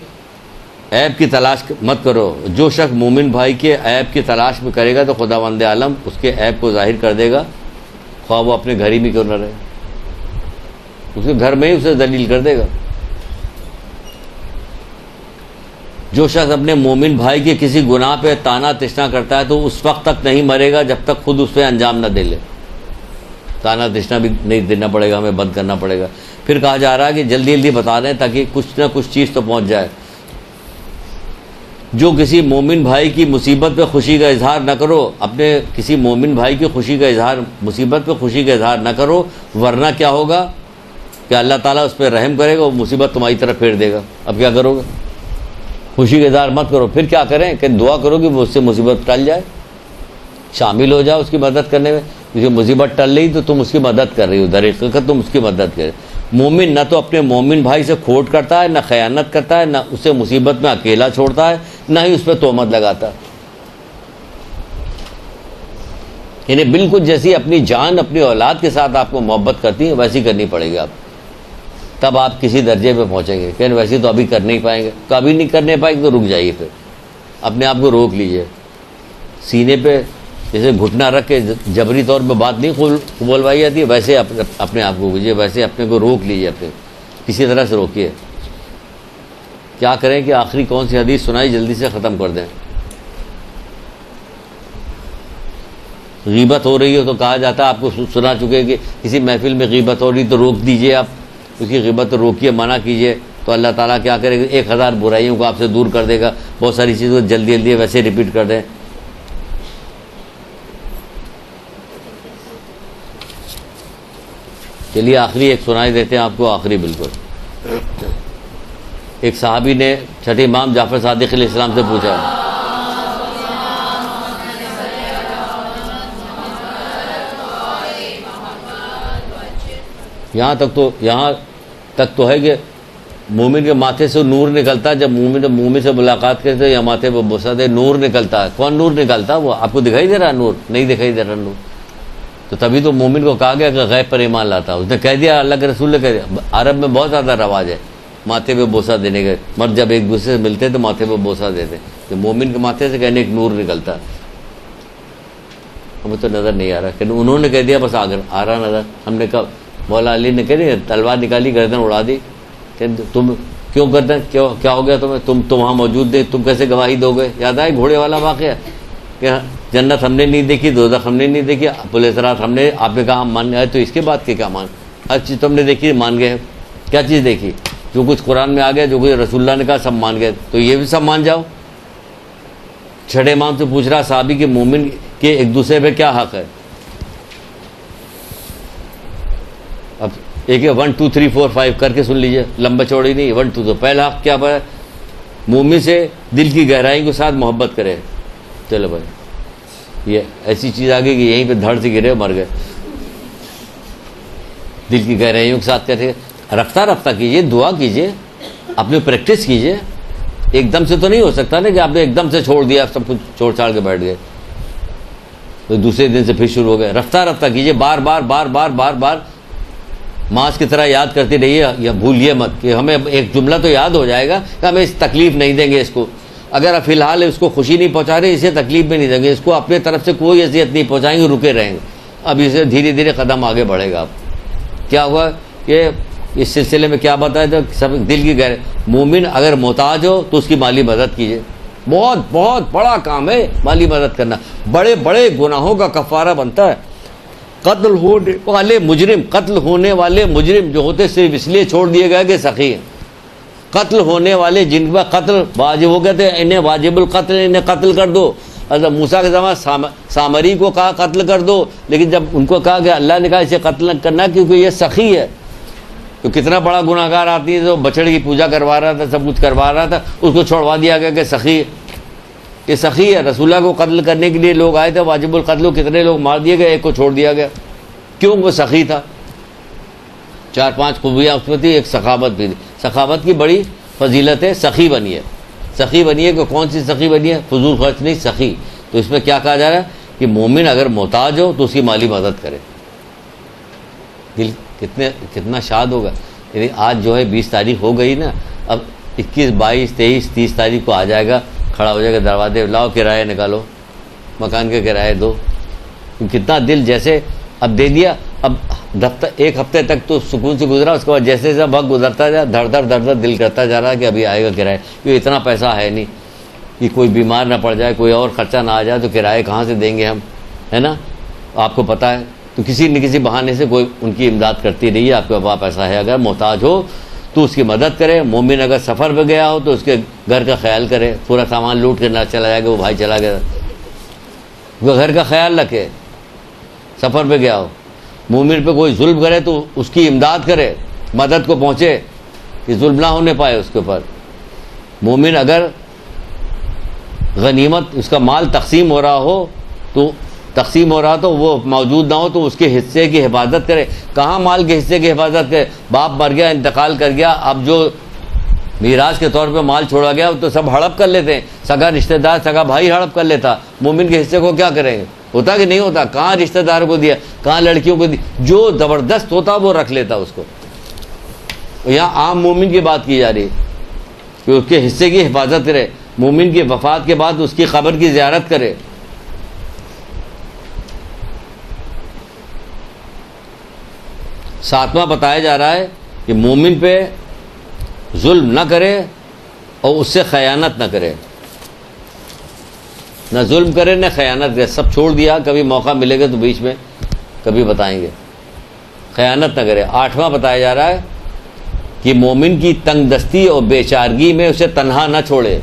S2: عیب کی تلاش مت کرو۔ جو شخص مومن بھائی کے عیب کی تلاش میں کرے گا تو خداوند عالم اس کے عیب کو ظاہر کر دے گا، خواہ وہ اپنے گھر ہی میں کیوں نہ رہے، اس کے گھر میں ہی اسے ذلیل کر دے گا۔ جو شخص اپنے مومن بھائی کے کسی گناہ پہ تانا تشنا کرتا ہے تو اس وقت تک نہیں مرے گا جب تک خود اس پہ انجام نہ دے لے۔ تانا تشنا بھی نہیں دینا پڑے گا، ہمیں بند کرنا پڑے گا۔ پھر کہا جا رہا ہے کہ جلدی بتا دیں تاکہ کچھ نہ کچھ چیز تو پہنچ جائے۔ جو کسی مومن بھائی کی مصیبت پہ خوشی کا اظہار نہ کرو، اپنے کسی مومن بھائی کی خوشی کا اظہار، مصیبت پہ خوشی کا اظہار نہ کرو، ورنہ کیا ہوگا کہ اللہ تعالیٰ اس پہ رحم کرے گا، وہ مصیبت تمہاری طرف پھیر دے گا۔ اب کیا کرو گے؟ خوشی کا اظہار مت کرو۔ پھر کیا کریں کہ دعا کرو کہ وہ اس سے مصیبت ٹل جائے، شامل ہو جاؤ اس کی مدد کرنے میں۔ کیونکہ مصیبت ٹل رہی تو تم اس کی مدد کر رہی ہو، در حقیقت تم اس کی مدد کر۔ مومن نہ تو اپنے مومن بھائی سے کھوٹ کرتا ہے، نہ خیانت کرتا ہے، نہ اسے مصیبت میں اکیلا چھوڑتا ہے، نہ ہی اس پہ تہمت لگاتا. یعنی بالکل جیسی اپنی جان اپنی اولاد کے ساتھ آپ کو محبت کرتی ہے ویسی کرنی پڑے گی آپ, تب آپ کسی درجے پہ پہنچیں گے. کہ ویسی تو ابھی کر نہیں پائیں گے, کبھی نہیں کرنے پائیں گے تو رک جائیے, پھر اپنے آپ کو روک لیجئے. سینے پہ جیسے گھٹنا رکھ کے جبری طور پہ بات نہیں بولوائی جاتی ہے, ویسے اپنے آپ کو کیجیے, ویسے اپنے کو روک لیجیے, اپنے کسی طرح سے روکیے. کیا کریں کہ آخری کون سی حدیث سنائی جلدی سے ختم کر دیں. غیبت ہو رہی ہو تو کہا جاتا ہے, آپ کو سنا چکے کہ کسی محفل میں غیبت ہو رہی تو روک دیجئے, آپ اس کی غیبت تو روکیے, منع کیجئے, تو اللہ تعالیٰ کیا کرے گا, 1000 برائیوں کو آپ سے دور کر دے گا. بہت ساری چیزوں کو جلدی جلدی ویسے ریپیٹ کر دیں. چلیے آخری ایک سنائی دیتے ہیں آپ کو, آخری بالکل. ایک صحابی نے چھٹے امام جعفر صادق علیہ السلام سے پوچھا, یہاں تک تو ہے کہ مومن کے ماتھے سے نور نکلتا ہے. جب مومن سے ملاقات کرتے یا ماتھے پہ بوسہ دے, نور نکلتا ہے. کون نور نکلتا ہے؟ وہ آپ کو دکھائی دے رہا نور؟ نہیں دکھائی دے رہا نور. تو تبھی تو مومن کو کہا گیا کہ غیب پر ایمان لاتا. اس نے کہہ دیا, اللہ کے رسول نے کہہ دیا. عرب میں بہت زیادہ رواج ہے ماتھے پہ بوسہ دینے کے. مرد جب ایک دوسرے سے ملتے تو ماتھے پہ بوسہ دیتے. کہ مومن کے ماتھے سے کہنے ایک نور نکلتا. ہمیں تو نظر نہیں آ رہا, کہ انہوں نے کہہ دیا بس آ رہا نظر. ہم نے کہا, مولا علی نے کہہ دیا, تلوار نکالی, گردن اڑا دی. کہ تم کیوں گردن, کیا ہو گیا تمہیں, تم وہاں موجود تھے, تم کیسے گواہی دو گے؟ یاد آئے گھوڑے والا واقعہ کہ جنت ہم نے نہیں دیکھی, دوزخ ہم نے نہیں دیکھی, پولیس رات ہم نے, آپ نے کہا ہم مان گئے, تو اس کے بعد کیا مان؟ ہر چیز تم نے دیکھی, مان گئے. کیا چیز دیکھی؟ جو کچھ قرآن میں آ گیا, جو کچھ رسول اللہ نے کہا, سب مان گئے. تو یہ بھی سب مان جاؤ. چھٹے امام سے پوچھ رہا صحابی کہ مومن کے ایک دوسرے پہ کیا حق ہے. اب ایک 1 2 3 4 5 کر کے سن لیجئے, لمبا چوڑی نہیں. 1 2 تو پہلا حق کیا ہے؟ مومن سے دل کی گہرائی کے ساتھ محبت کرے. چلو بھائی, یہ ایسی چیز آ گئی کہ یہیں پہ دھڑ سے گرے مر گئے. دل کی گہرائیوں کے ساتھ کہتے رفتہ رفتہ کیجئے, دعا کیجئے, اپنے پریکٹس کیجئے. ایک دم سے تو نہیں ہو سکتا نا کہ آپ نے ایک دم سے چھوڑ دیا, سب کچھ چھوڑ چھاڑ کے بیٹھ گئے, تو دوسرے دن سے پھر شروع ہو گئے. رفتہ رفتہ کیجئے, بار بار بار بار بار بار ماس کی طرح یاد کرتے رہیے. یا بھولیے مت کہ ہمیں ایک جملہ تو یاد ہو جائے گا کہ ہمیں اس تکلیف نہیں دیں گے اس کو. اگر آپ فی الحال اس کو خوشی نہیں پہنچا رہے, اسے تکلیف بھی نہیں دیں گے, اس کو اپنے طرف سے کوئی اذیت نہیں پہنچائیں گے, رکے رہیں گے. اب اسے دھیرے دھیرے قدم آگے بڑھے گا. آپ کیا ہوا کہ اس سلسلے میں کیا بتایا تھا, سب دل کی گہرائی. مومن اگر محتاج ہو تو اس کی مالی مدد کیجیے. بہت بہت بڑا کام ہے مالی مدد کرنا. بڑے بڑے گناہوں کا کفارہ بنتا ہے. قتل ہونے والے مجرم جو ہوتے صرف اس لیے چھوڑ دیے گئے کہ سخی ہیں. قتل ہونے والے جن پر قتل واجب ہو گئے تھے, انہیں واجب القتل, انہیں قتل کر دو. حضرت موسیٰ کے زمانے سامری کو کہا قتل کر دو, لیکن جب ان کو کہا کہ اللہ نے کہا اسے قتل کرنا کیونکہ یہ سخی ہے, تو کتنا بڑا گناہ گار آتی ہے, تو بچڑے کی پوجا کروا رہا تھا, سب کچھ کروا رہا تھا, اس کو چھوڑوا دیا گیا کہ سخی ہے. یہ سخی ہے. رسول اللہ کو قتل کرنے کے لیے لوگ آئے تھے, واجب القتل, کتنے لوگ مار دیے گئے, ایک کو چھوڑ دیا گیا. کیوں؟ وہ سخی تھا. 4-5 خوبیاں اس میں تھی, ایک سخاوت بھی تھی. سخاوت کی بڑی فضیلت ہے. سخی بنی ہے. سخی بنی ہے کہ کون سی سخی بنی ہے؟ فضول خرچ نہیں, سخی. تو اس میں کیا کہا جا رہا ہے کہ مومن اگر محتاج ہو تو اس کی مالی مدد کرے. دل کتنا شاد ہوگا. یعنی آج جو ہے 20 تاریخ ہو گئی نا, اب 21 22 23 30 تاریخ کو آ جائے گا, کھڑا ہو جائے گا دروازے, لاؤ کرایہ نکالو, مکان کے کرایہ دو. کتنا دل جیسے اب دے دیا, اب ایک ہفتے تک تو سکون سے گزرا, اس کے بعد جیسے جیسا وقت گزرتا جا, دھڑ دھڑ دل کرتا جا رہا کہ ابھی آئے گا کرایہ, کیونکہ اتنا پیسہ ہے نہیں کہ کوئی بیمار نہ پڑ جائے, کوئی اور خرچہ نہ آ جائے, تو کرایہ کہاں سے دیں گے ہم, ہے نا. آپ کو پتہ ہے. تو کسی نہ کسی بہانے سے کوئی ان کی امداد کرتی رہی ہے. آپ کے پاس پیسہ ہے, اگر محتاج ہو تو اس کی مدد کرے. مومن اگر سفر پہ گیا ہو تو اس کے گھر کا خیال کرے. پورا سامان لوٹ کے نہ چلا جائے گا, وہ بھائی چلا گیا, وہ گھر کا خیال رکھے. سفر پہ گیا ہو, مومن پہ کوئی ظلم کرے تو اس کی امداد کرے, مدد کو پہنچے, کہ ظلم نہ ہونے پائے اس کے اوپر. مومن اگر غنیمت, اس کا مال تقسیم ہو رہا تو وہ موجود نہ ہو تو اس کے حصے کی حفاظت کرے. کہاں مال کے حصے کی حفاظت کرے؟ باپ مر گیا, انتقال کر گیا, اب جو میراث کے طور پہ مال چھوڑا گیا تو سب ہڑپ کر لیتے ہیں، سگا رشتہ دار سگا بھائی ہڑپ کر لیتا، مومن کے حصے کو کیا کریں گے؟ ہوتا کہ نہیں ہوتا؟ کہاں رشتہ دار کو دیا، کہاں لڑکیوں کو دیا، جو زبردست ہوتا وہ رکھ لیتا اس کو۔ یہاں عام مومن کی بات کی جا رہی ہے کہ اس کے حصے کی حفاظت کرے، مومن کی وفات کے بعد اس کی قبر کی زیارت کرے۔ ساتواں بتایا جا رہا ہے کہ مومن پہ ظلم نہ کرے اور اس سے خیانت نہ کرے، نہ ظلم کرے نہ خیانت کرے، سب چھوڑ دیا، کبھی موقع ملے گا تو بیچ میں کبھی بتائیں گے، خیانت نہ کرے۔ آٹھواں بتایا جا رہا ہے کہ مومن کی تنگ دستی اور بے چارگی میں اسے تنہا نہ چھوڑے،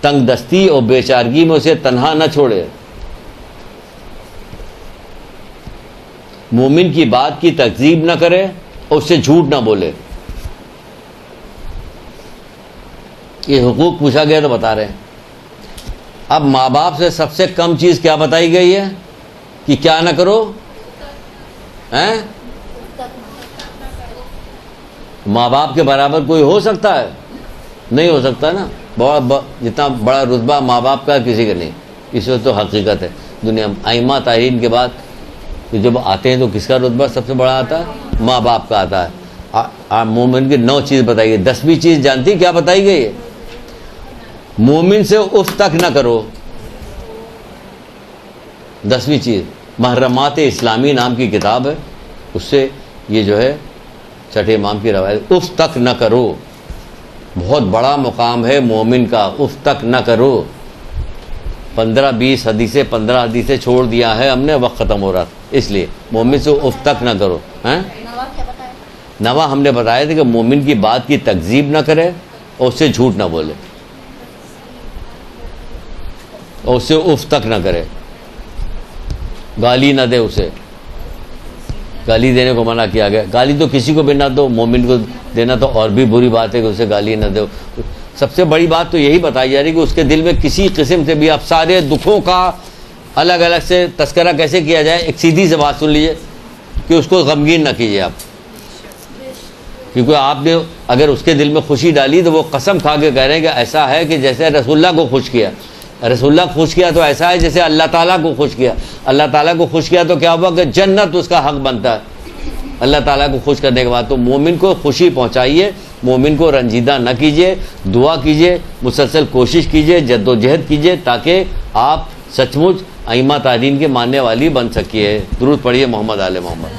S2: تنگ دستی اور بے چارگی میں اسے تنہا نہ چھوڑے، مومن کی بات کی تکذیب نہ کرے اور اس سے جھوٹ نہ بولے۔ یہ حقوق پوچھا گیا تو بتا رہے ہیں۔ اب ماں باپ سے سب سے کم چیز کیا بتائی گئی ہے کہ کیا نہ کرو؟ ماں باپ کے برابر کوئی ہو سکتا ہے؟ نہیں ہو سکتا نا، جتنا بڑا رتبہ ماں باپ کا کسی کا نہیں، اس وقت تو حقیقت ہے دنیا میں۔ ائمہ تارین کے بعد جب آتے ہیں تو کس کا رتبہ سب سے بڑا آتا ہے؟ ماں باپ کا آتا ہے۔ مومن کی 9 چیز بتائی گئی، 10ویں چیز جانتی کیا بتائی گئی ہے؟ مومن سے اف تک نہ کرو، 10ویں چیز۔ محرمات اسلامی نام کی کتاب ہے، اس سے یہ جو ہے چھٹے امام کی روایت، اف تک نہ کرو، بہت بڑا مقام ہے مومن کا، اف تک نہ کرو۔ 15-20 حدیثیں 15 حدیثیں چھوڑ دیا ہے ہم نے، وقت ختم ہو رہا، اس لیے مومن سے اف تک نہ کرو۔ نوا ہم نے بتایا تھا کہ مومن کی بات کی تکذیب نہ کرے اور اس سے جھوٹ نہ بولے اور اس سے اف تک نہ کرے، گالی نہ دے، اسے گالی دینے کو منع کیا گیا۔ گالی تو کسی کو بھی نہ دو، مومن کو دینا تو اور بھی بری بات ہے کہ اسے گالی نہ دو۔ سب سے بڑی بات تو یہی بتائی جا رہی ہے کہ اس کے دل میں کسی قسم سے بھی، آپ سارے دکھوں کا الگ الگ سے تذکرہ کیسے کیا جائے، ایک سیدھی سے بات سن لیجیے کہ اس کو غمگین نہ کیجیے آپ، کیونکہ آپ نے اگر اس کے دل میں خوشی ڈالی تو وہ قسم کھا کے کہہ رہے ہیں کہ ایسا ہے کہ جیسے رسول اللہ کو خوش کیا، رسول اللہ خوش کیا تو ایسا ہے جیسے اللہ تعالیٰ کو خوش کیا، اللہ تعالیٰ کو خوش کیا تو کیا ہوا کہ جنت اس کا حق بنتا ہے اللہ تعالیٰ کو خوش کرنے کے بعد۔ تو مومن کو خوشی پہنچائیے، مومن کو رنجیدہ نہ کیجیے، دعا کیجیے، مسلسل کوشش کیجیے، جد و جہد کیجیے تاکہ آپ سچ مچ ائمہ تارین کے ماننے والی بن سکیے۔ درود پڑھیے محمد آل محمد۔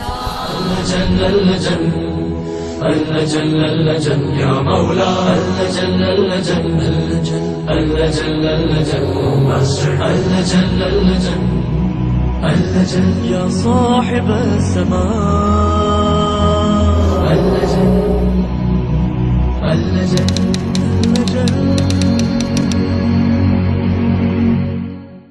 S1: يا صاحب السماء